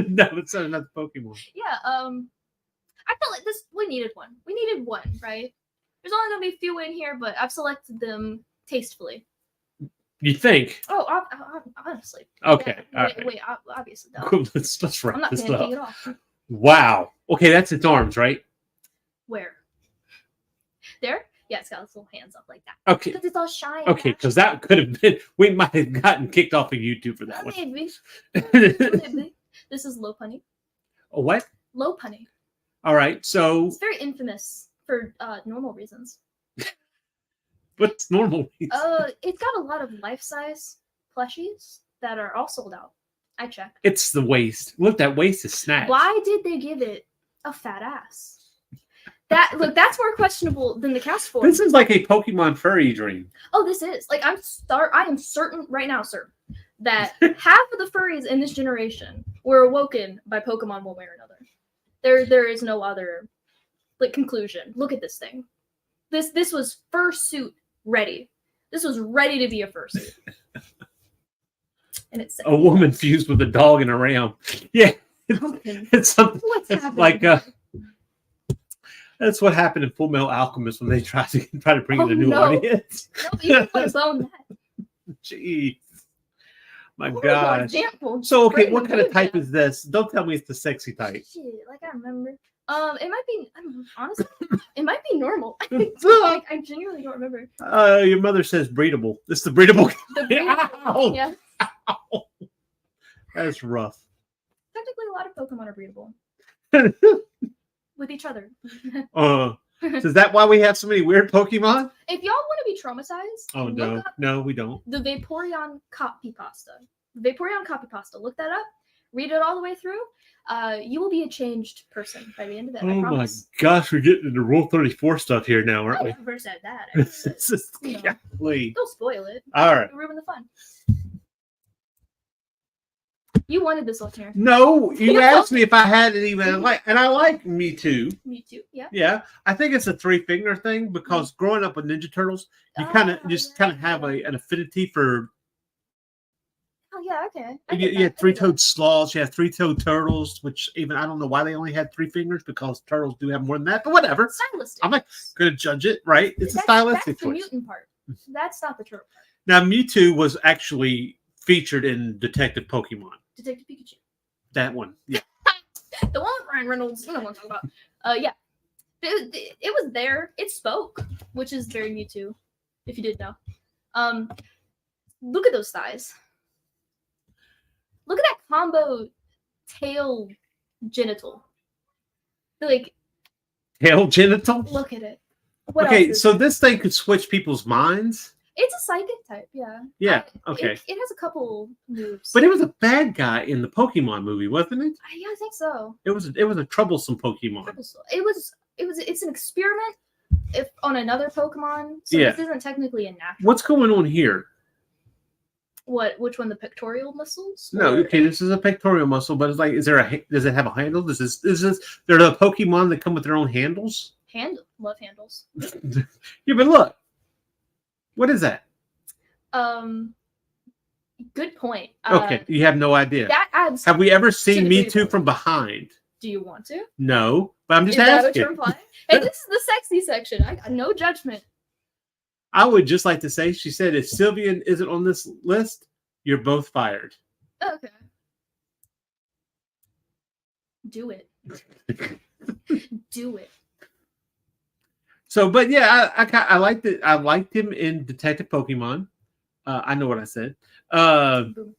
No, it's not another Pokemon.
Yeah, I felt like we needed one. We needed one, right? There's only gonna be a few in here, but I've selected them tastefully.
You think?
Oh, honestly.
Okay.
Yeah,
all right.
wait, obviously. Though.
Cool. Let's wrap
I'm not
this
gonna
up.
take it off.
Wow. Okay, that's its arms, right?
Where? There? Yeah, it's got its little hands up like that.
Okay.
Because it's all shiny.
Okay, because that could have been. We might have gotten kicked off of YouTube for that one.
Maybe. Maybe. This is low punny.
A what?
Low punny.
All right. So.
It's very infamous for normal reasons.
What's normal?
It's got a lot of life-size plushies that are all sold out. I checked.
It's the waist. Look, that waist is snatched.
Why did they give it a fat ass? That's more questionable than the cast form.
This is like a Pokemon furry dream.
Oh, this is I am certain right now, sir, that half of the furries in this generation were awoken by Pokemon one way or another. There is no other conclusion. Look at this thing. This was fursuit ready. This was ready to be a fursuit. And it's
a woman fused with a dog and a ram. Yeah, it's something.
What's
it's
happening?
like that's what happened in Full Metal Alchemist when they try to bring in a new audience.
No, you can bone that.
Jeez, my
What
gosh.
an example.
So okay,
Great
what kind of type
example.
is this? Don't tell me it's the sexy type.
Shit, I remember. It might be. Honestly, it might be normal. I genuinely don't remember.
Your mother says breedable. This is the breedable.
The breedable,
Ow!
yeah.
Ow. That's rough.
Technically, a lot of Pokemon are breedable with each other.
So is that why we have so many weird Pokemon?
If y'all want to be traumatized,
Oh no,
look up
no, we don't.
the Vaporeon copy pasta. Vaporeon copy pasta. Look that up. read it all the way through, you will be a changed person by the end of it. I
Oh my
promise.
gosh, we're getting into Rule 34 stuff here now, aren't
I
we?
never said that.
This is
You know.
golly.
Don't spoil it.
All right.
You ruin the fun. You wanted this one here.
No, you
You
asked
told
me if I had it even like, and I like Me Too.
Me too. Yeah.
Yeah, I think it's a 3-finger thing because growing up with Ninja Turtles, you kind of have an affinity for.
Oh yeah. Okay.
You had 3-toed sloths, you have 3-toed turtles, which even I don't know why they only had 3 fingers because turtles do have more than that, but whatever.
Stylistic.
I'm not going to judge it, right? It's a
That's
stylistic
the
choice.
mutant part. That's not the turtle part.
Now, Mewtwo was actually featured in Detective Pokemon.
Detective Pikachu.
That one, yeah.
The one with Ryan Reynolds. You know what I'm talking about. Yeah. It was there. It spoke, which is very Mewtwo, if you didn't know. Look at those thighs. Look at that combo tail genital. Like,
Tail genital?
look at it. What
Okay,
else is
so
there?
this thing could switch people's minds.
It's a psychic type, yeah.
Yeah, okay.
It has a couple moves.
But it was a bad guy in the Pokemon movie, wasn't it?
Yeah, I think so.
It was a troublesome Pokemon.
It's an experiment if on another Pokemon. So
Yeah.
this isn't technically a natural.
What's going on here?
Which one? The pectoral muscles?
No,
Or-
okay, this is a pectoral muscle, but it's like, does it have a handle? Is this there are Pokemon that come with their own handles?
Love handles.
Yeah, but look, what is that?
Good point.
Okay, you have no idea.
That adds.
Have we ever
to
seen
the
Me
breedable.
Too from behind?
Do you want to?
No, but I'm just
Is that what
asking.
you're implying? Hey, this is the sexy section. I got no judgment.
I would just like to say, she said, if Sylvian isn't on this list, you're both fired.
Okay. Do it. Do it.
So, but yeah, I liked it. I liked him in Detective Pokemon. I know what I said.
Boom.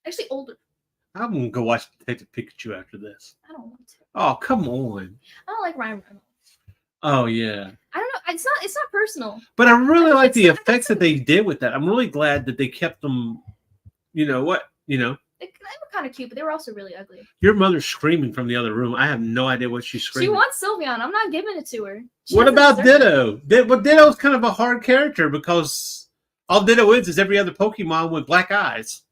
Actually, older.
I'm gonna go watch Detective Pikachu after this.
I don't want to.
Oh, come on.
I don't like Ryan Reynolds.
Oh yeah.
I don't know. It's not personal.
But I really
I
like the
think it's-
effects that they did with that. I'm really glad that they kept them. You know what?
They were kind of cute, but they were also really ugly.
Your mother's screaming from the other room. I have no idea what she's
She
screaming.
wants Sylveon. I'm not giving it to her. She
What
doesn't
about
deserve it.
Ditto? Well, Ditto's kind of a hard character because all Ditto is every other Pokemon with black eyes.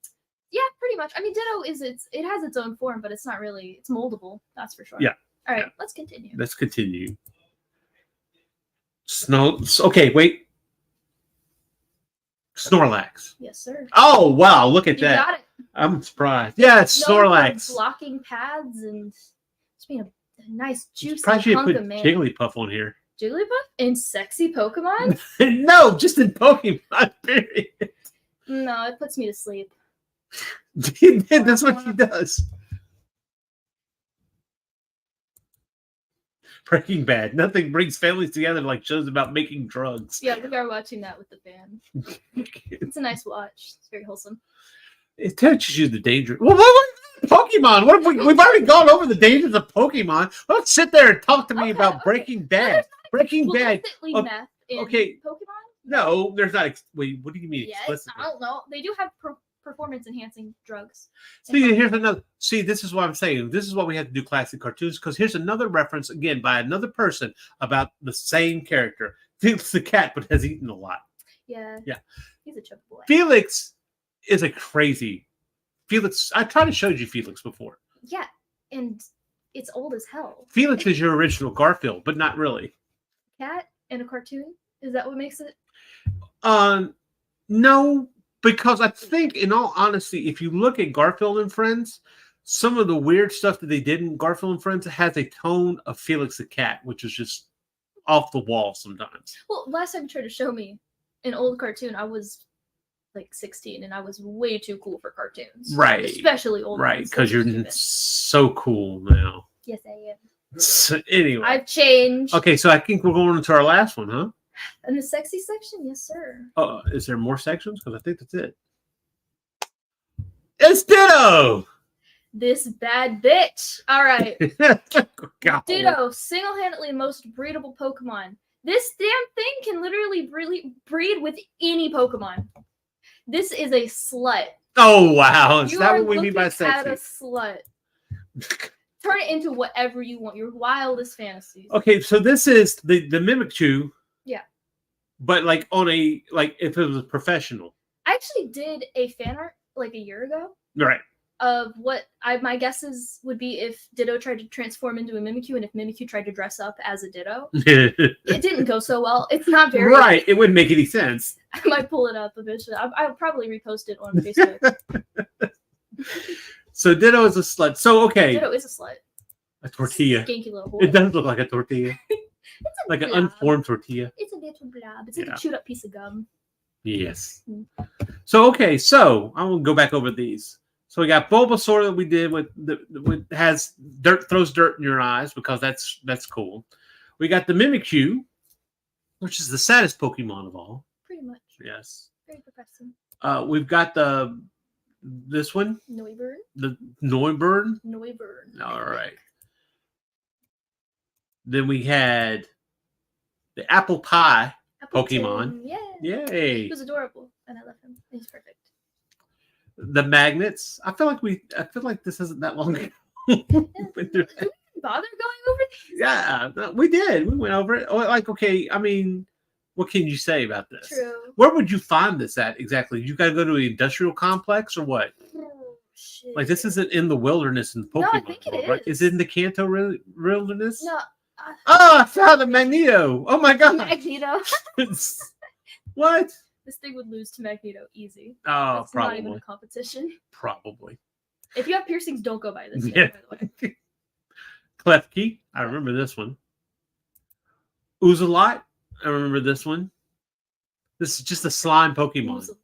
Yeah, pretty much. I mean, Ditto it has its own form, but it's not really. It's moldable. That's for sure.
Yeah.
All right,
Yeah.
let's continue.
Let's continue. Okay, wait. Snorlax.
Yes, sir.
Oh wow! Look at
You
that.
got it.
I'm surprised. Yeah, it's
Known for
Snorlax.
blocking paths and just being a nice juicy
Surprised you
hunk
put
of man.
Jigglypuff on here.
Jigglypuff in sexy Pokemon?
No, just in Pokemon. Period.
No, it puts me to sleep.
That's what he does. Breaking Bad. Nothing brings families together like shows about making drugs.
Yeah, we are watching that with the fam. It's a nice watch. It's very wholesome.
It teaches you the danger. Well, what Pokemon? What if we've already gone over the dangers of Pokemon? Don't sit there and talk to me about Breaking Bad. Breaking Bad.
Explicitly
Okay,
meth in
okay.
Pokemon?
No, there's not. Wait, what do you mean
Yes,
explicitly?
I don't know. They do have performance enhancing drugs.
See, here's another. See, this is what I'm saying. This is why we have to do classic cartoons because here's another reference again by another person about the same character. It's the cat, but has eaten a lot.
Yeah.
Yeah.
He's a chubby boy.
Felix is a crazy. Felix, I tried to show you Felix before.
Yeah, and it's old as hell.
Felix is your original Garfield, but not really.
Cat in a cartoon? Is that what makes it?
No, because I think, in all honesty, if you look at Garfield and Friends, some of the weird stuff that they did in Garfield and Friends has a tone of Felix the Cat, which is just off the wall sometimes.
Well, last time you tried to show me an old cartoon, I was like 16 and I was way too cool for cartoons.
Right.
Especially old
Right,
ones.
because
Those are
you're
stupid.
so cool now.
Yes, I am.
So, anyway.
I've changed.
Okay, so I think we're going into our last one, huh?
In the sexy section? Yes, sir.
Is there more sections? Because I think that's it. It's Ditto!
This bad bitch. All right.
God.
Ditto, single-handedly most breedable Pokemon. This damn thing can literally breed with any Pokemon. This is a slut.
Oh wow! Is
You
that
are
what we mean by
looking at a
sexy?
slut. Turn it into whatever you want. Your wildest fantasies.
Okay, so this is the Mimikyu.
Yeah.
But like on a if it was a professional.
I actually did a fan art like a year ago
Right.
of what my guesses would be if Ditto tried to transform into a Mimikyu and if Mimikyu tried to dress up as a Ditto. It didn't go so well. It's not very
right. It wouldn't make any sense.
I might pull it up eventually. I'll probably repost it on Facebook.
So Ditto is a slut. So okay.
Ditto is a slut.
A tortilla.
Skanky little boy.
It does look like a tortilla.
It's a
Like an
blob.
unformed tortilla.
It's a little blob. It's like a chewed up piece of gum.
Yes. So okay, so I'm gonna go back over these. So we got Bulbasaur that we did with has dirt, throws dirt in your eyes because that's cool. We got the Mimikyu, which is the saddest Pokemon of all.
Pretty much.
Yes.
Very depressing.
We've got this one,
Noivern.
the Noivern.
Noivern.
All right. Then we had the Apple Pie Pokemon.
Yeah.
Yay.
He was adorable, and I love him. He's perfect.
The magnets. I feel like this isn't that long ago.
Did we bother going over these?
Yeah, we did. We went over it. Like, okay, I mean, what can you say about this?
True.
Where would you find this at exactly? You got to go to the industrial complex or what?
Oh, shit.
Like, this isn't in the wilderness in the Pokemon
No, I think it
world, right?
is.
Is it in the Kanto wilderness?
No.
Oh, I found the Magneto. Oh my god.
Magneto.
What?
This thing would lose to Magneto easy.
Oh,
It's not even
probably.
a competition.
Probably.
If you have piercings, don't go by this.
Yeah.
Yet, by the way.
Klefki. I remember this one. Ocelot. I remember this one. This is just a slime Pokemon.
Ocelot.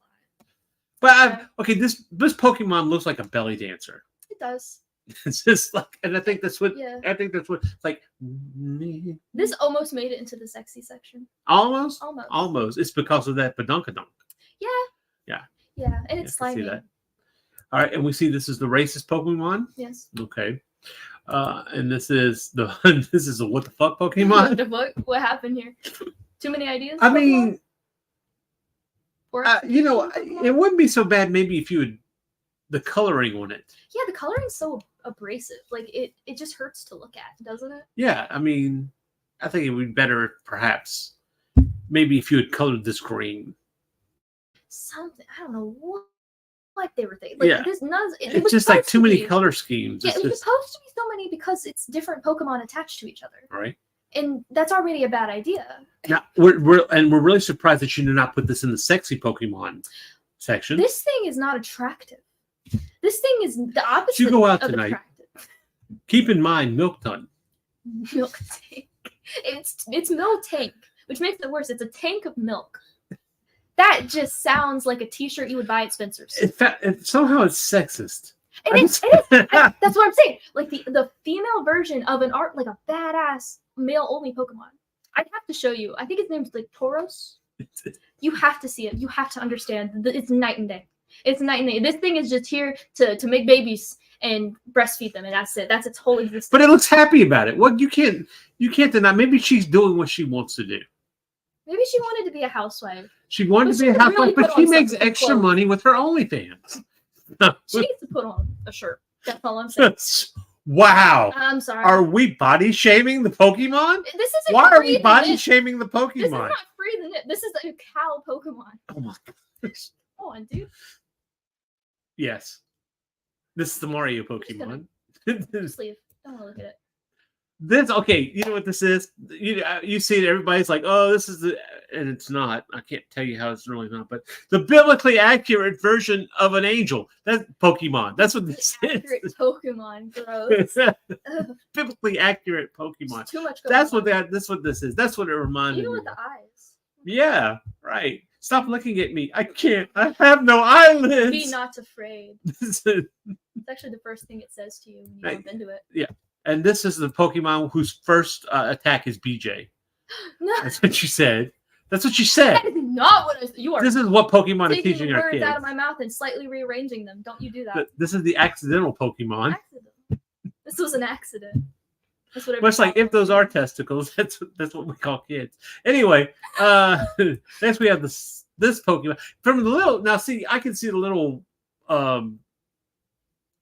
But okay, this Pokemon looks like a belly dancer.
It does.
It's just like, and I think that's what
Yeah.
it's like.
This almost made it into the sexy section.
Almost.
Almost.
It's because of that badunkadunk.
Yeah.
Yeah.
Yeah, and
Yeah,
it's
I can see
slimy.
that. All right, and we see this is the racist Pokemon.
Yes.
Okay. And this is a what the fuck Pokemon.
What happened here? Too many ideas?
I
Pokemon?
mean,
Or
it wouldn't be so bad maybe if you had the coloring on it.
yeah, the coloring's so abrasive. Like it just hurts to look at, doesn't it?
Yeah, I mean, I think it would be better perhaps maybe if you had colored this green.
Something I don't know what they were thinking. Like,
Yeah.
it
It's
was
just like
supposed
too
to
many
be-
color schemes.
Yeah,
It's
it was
just,
supposed to be so many because it's different Pokemon attached to each other,
right.
and that's already a bad idea.
Now we're really surprised that you did not put this in the sexy Pokemon section.
This thing is not attractive. This thing is the opposite.
You go out
of
tonight.
attractive.
Keep in mind, Milkton.
Milk tank. It's milk tank, which makes it worse. It's a tank of milk. That just sounds like a T-shirt you would buy at Spencer's.
In fact, somehow it's sexist.
It is. That's what I'm saying. Like the female version of an art, like a badass male only Pokemon. I'd have to show you. I think his name's like Tauros. You have to see it. You have to understand. It's night and day. It's night and day. This thing is just here to make babies and breastfeed them, and that's it. That's its whole existence.
But it looks happy about it. Well, you can't deny. Maybe she's doing what she wants to do.
Maybe she wanted to be a housewife.
She wanted
But
to
she
be a
could
housewife,
really
but
put
she
on
makes
something
extra
clothes.
money with her OnlyFans.
She needs to put on a shirt. That's all I'm saying.
Wow.
I'm sorry.
Are we body shaming the Pokemon?
This isn't
Why are
free
we
the
body
knit.
shaming the
This is
Pokemon?
not free the knit. This is a cow Pokemon.
Oh my gosh.
Come on, dude.
Yes. This is the Mario Pokemon.
Sleeve. Don't want to look at it.
This okay, you know what this is? You see it, everybody's like, oh, this is the, and it's not. I can't tell you how it's really not, but the biblically accurate version of an angel. That's Pokemon. That's what this
Accurate
is.
Pokemon. Gross. Ugh,
Biblically accurate Pokemon.
too much.
That's
going on.
that's what this is. That's what it reminded
Even
me
with the
of.
eyes.
Yeah, right. Stop looking at me. I can't. I have no eyelids.
Be not afraid.
This is-
It's actually the first thing it says to you when you
Right.
bump into it.
and this is the Pokemon whose first attack is BJ.
No,
That's what you said. That's what you said.
that is not what I said. You are
This is what Pokemon is
taking
teaching
the
our
words
kids.
out of my mouth and slightly rearranging them. Don't you do that.
This is the accidental Pokemon.
Accident. This was an accident. That's what.
Much like if those are testicles, that's what we call kids. Anyway, next we have this Pokemon from the little. Now, see, I can see the little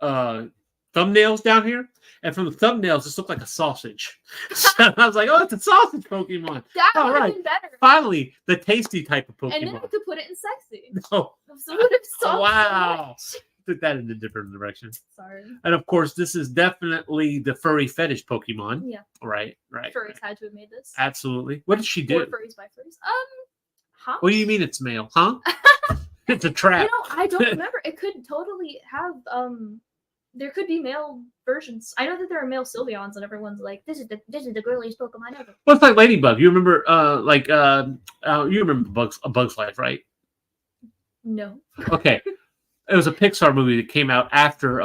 thumbnails down here, and from the thumbnails, this looked like a sausage. So I was like, "Oh, it's a sausage Pokemon."
That
All
would have
right.
been better.
Finally, the tasty type of Pokemon.
And then I could put it in sexy.
Oh,
So it would have solved
wow.
so much.
Took that in a different direction.
Sorry.
And of course, this is definitely the furry fetish Pokemon.
Yeah.
Right.
Furries had to have made this.
Absolutely. What did she do?
Or furries by furries. Huh?
What do you mean it's male? Huh? It's a trap.
I don't remember. It could totally have there could be male versions. I know that there are male Sylveons, and everyone's like, "This is the girliest Pokemon ever."
Well, it's like Ladybug. You remember, you remember A Bug's Life, right?
No.
Okay, it was a Pixar movie that came out after.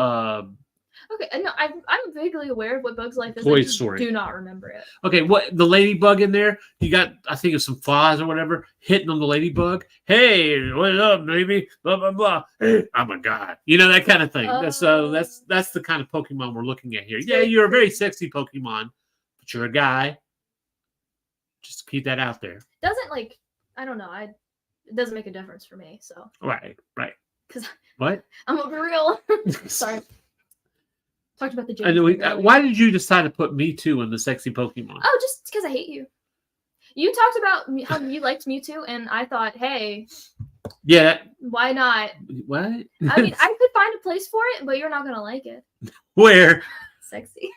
Okay, no, I'm vaguely aware of what Bug's Life is.
Toy
I just
Story.
do not remember it.
Okay, what the ladybug in there? You got, I think it's some flies or whatever hitting on the ladybug. Hey, what's up, baby? Blah blah blah. Hey, I'm a god. You know, that kind of thing. So that's the kind of Pokemon we're looking at here. Yeah, you're a very sexy Pokemon, but you're a guy. Just keep that out there.
Doesn't I don't know. It doesn't make a difference for me. So
Right.
because
What?
I'm a real. Sorry. Talked about the
And why did you decide to put Mewtwo in the sexy Pokemon?
Oh, just because I hate you. You talked about how you liked Mewtwo, and I thought, hey,
Yeah.
why not?
What?
I mean, I could find a place for it, but you're not gonna like it.
Where?
Sexy.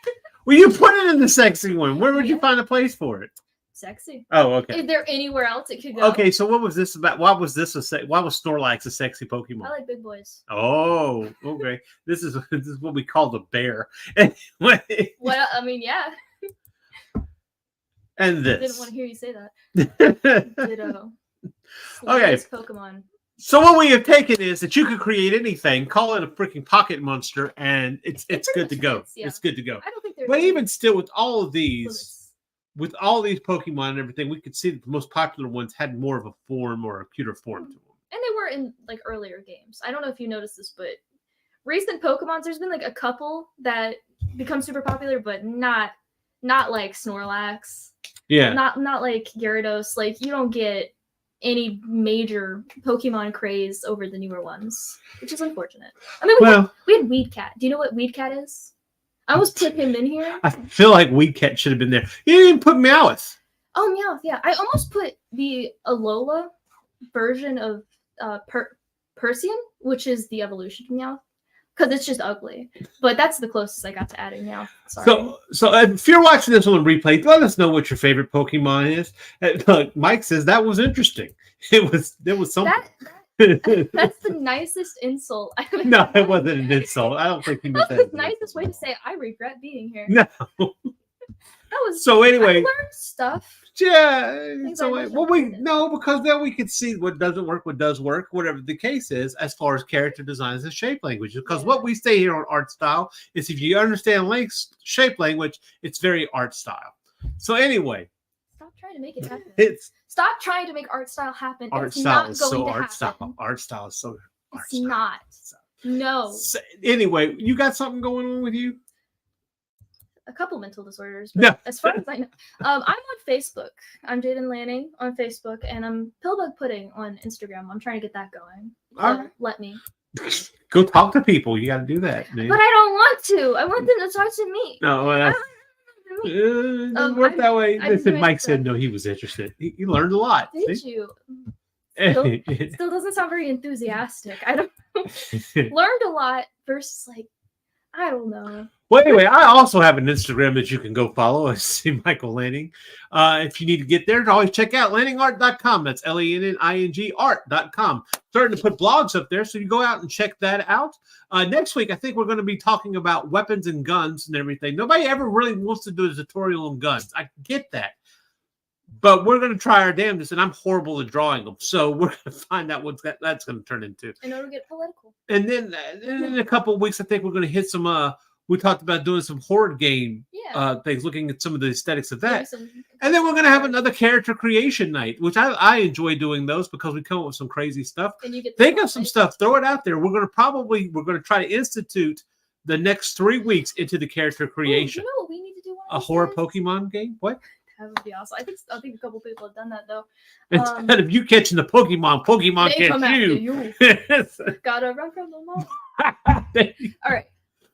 Well, you put it in the sexy one. Where would you find a place for it?
Sexy.
Oh, okay.
Is there anywhere else it could go?
Okay, so what was this about? Why was Snorlax a sexy Pokemon?
I like big boys.
Oh, okay. This is what we call the bear. Anyway,
Well, I mean, yeah.
and
I
this.
didn't want to hear you say that. Ditto.
Okay.
Slowest Pokemon.
So what we have taken is that you could create anything, call it a freaking pocket monster, and it's good to go.
fits, yeah.
It's good to go.
I don't think there's.
But even still, with all of these.
limits.
With all these Pokemon and everything, we could see that the most popular ones had more of a form or a cuter form to them.
And they were in earlier games. I don't know if you noticed this, but recent Pokemons, there's been a couple that become super popular, but not like Snorlax.
Yeah.
Not like Gyarados. You don't get any major Pokemon craze over the newer ones, which is unfortunate. I mean, we had Weedcat. Do you know what Weedcat is? I almost put him in here.
I feel like Weedcat should have been there. You didn't even put Meowth.
Oh, Meowth, yeah. I almost put the Alola version of Persian, which is the evolution of Meowth, because it's just ugly. But that's the closest I got to adding Meowth. Sorry.
So if you're watching this on replay, let us know what your favorite Pokemon is. Look, Mike says that was interesting. There was something.
That's the nicest insult I've ever
No,
had.
it wasn't an insult. I don't think he meant
That's
that.
the nicest way to say I regret being here.
No.
That was
So anyway,
I learned stuff.
yeah.
Things
So
I never
because then we could see what doesn't work, what does work, whatever the case is, as far as character designs and shape language. Because what we say here on Artstyle is, if you understand shape language, it's very art style. So anyway,
Stop trying to make it happen. Stop trying to make art style happen. It's not going to happen.
Art style is so art
It's not. No.
So, anyway, you got something going on with you?
A couple mental disorders. But
No.
As far as I know, I'm on Facebook. I'm Jaden Lanning on Facebook, and I'm Pillbug Pudding on Instagram. I'm trying to get that going.
All right.
Let me.
Go talk to people. You got to do that, man.
But I don't want to. I want them to talk to me.
No, well, that's, it doesn't work that way.
I'm
Listen,
doing
Mike
stuff.
said no, he was interested. He learned a lot.
Did
see?
you? Still doesn't sound very enthusiastic. I don't learned a lot versus I don't know.
Well, anyway, I also have an Instagram that you can go follow. I see Michael Lanning. If you need to get there, always check out lanningart.com. That's LANNING art.com. Starting to put blogs up there, so you go out and check that out. Next week, I think we're going to be talking about weapons and guns and everything. Nobody ever really wants to do a tutorial on guns. I get that. But we're going to try our damnedest, and I'm horrible at drawing them. So we're going to find out what that's going to turn into.
And it'll get political.
And then in a couple of weeks, I think we're going to hit some we talked about doing some horror game things, looking at some of the aesthetics of that. And then we're going to have another character creation night, which I enjoy doing those because we come up with some crazy stuff.
And you get
Think of some stuff, throw it out there. We're going to try to institute the next 3 weeks into the character creation.
You know what we need to do?
A horror Pokemon game? What?
That would be awesome. I think a couple people have done that though.
Instead of you catching the Pokemon
They come
catch
after
you.
Gotta run from them all. All right.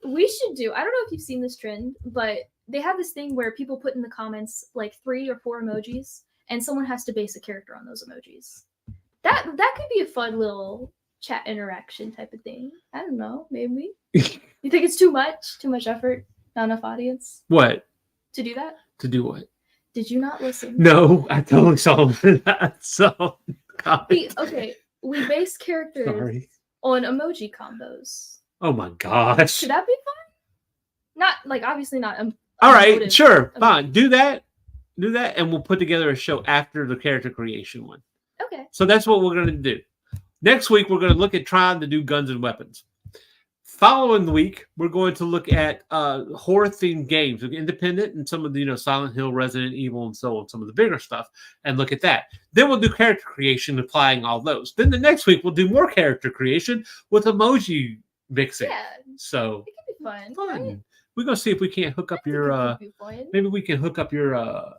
We should do, I don't know if you've seen this trend, but they have this thing where people put in the comments like 3 or 4 emojis and someone has to base a character on those emojis. That could be a fun little chat interaction type of thing. I don't know, maybe. You think it's too much effort, not enough audience
What?
to do that?
To do what?
Did you not listen?
No, I totally saw that. So,
Okay, we base characters
sorry.
on emoji combos.
Oh my gosh.
Should that be fun? Not like obviously not.
All right,
emotive.
sure, fine. Do that, and we'll put together a show after the character creation one.
Okay.
So that's what we're going to do. Next week, we're going to look at trying to do guns and weapons. Following week, we're going to look at horror-themed games, independent and some of the Silent Hill, Resident Evil, and so on, some of the bigger stuff, and look at that. Then we'll do character creation, applying all those. Then the next week, we'll do more character creation with emoji mixing.
Yeah.
So
it could be fun.
Right? We're gonna see if we can't hook up your. Maybe we can hook up your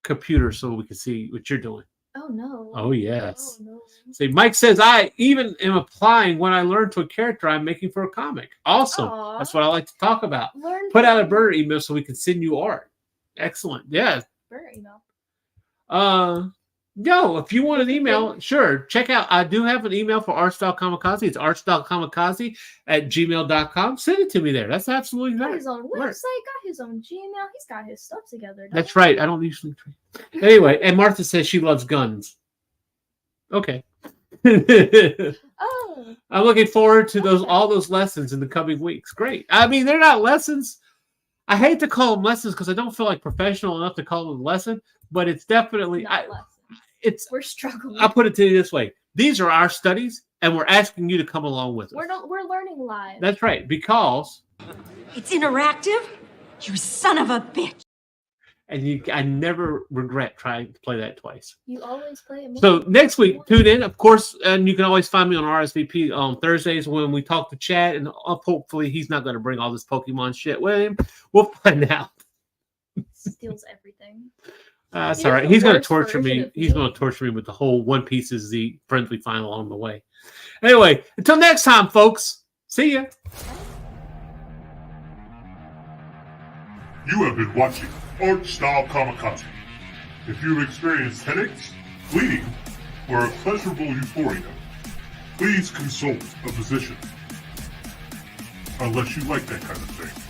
computer so we can see what you're doing.
Oh no.
Oh yes.
Oh, no.
See, Mike says I even am applying what I learned to a character I'm making for a comic. Awesome.
Aww.
That's what I like to talk about. Put out a burner email so we can send you art. Excellent. Yeah.
Burner email.
No, if you want an email, sure. Check out. I do have an email for Artstyle Kamakazee. It's artstylekamakazee@gmail.com. Send it to me there. That's absolutely
Got
right.
his own website, got his own Gmail. He's got his stuff together.
That's right. I don't usually. Anyway, and Martha says she loves guns. Okay.
Oh.
I'm looking forward to all those lessons in the coming weeks. Great. I mean, they're not lessons. I hate to call them lessons because I don't feel like professional enough to call them a lesson, but it's definitely
we're struggling.
I'll put it to you this way. These are our studies, and we're asking you to come along with us.
We're learning live.
That's right, because
it's interactive. You son of a bitch.
And I never regret trying to play that twice.
You always play it.
So next week, tune in, of course, and you can always find me on RSVP on Thursdays when we talk to Chad, and hopefully he's not going to bring all this Pokemon shit with him. We'll find out.
Steals everything.
That's all right. He's going to torture me. He's going to torture me with the whole One Piece is the friendly final along the way. Anyway, until next time, folks. See ya.
You have been watching Artstyle Kamakazee. If you've experienced headaches, bleeding, or a pleasurable euphoria, please consult a physician. Unless you like that kind of thing.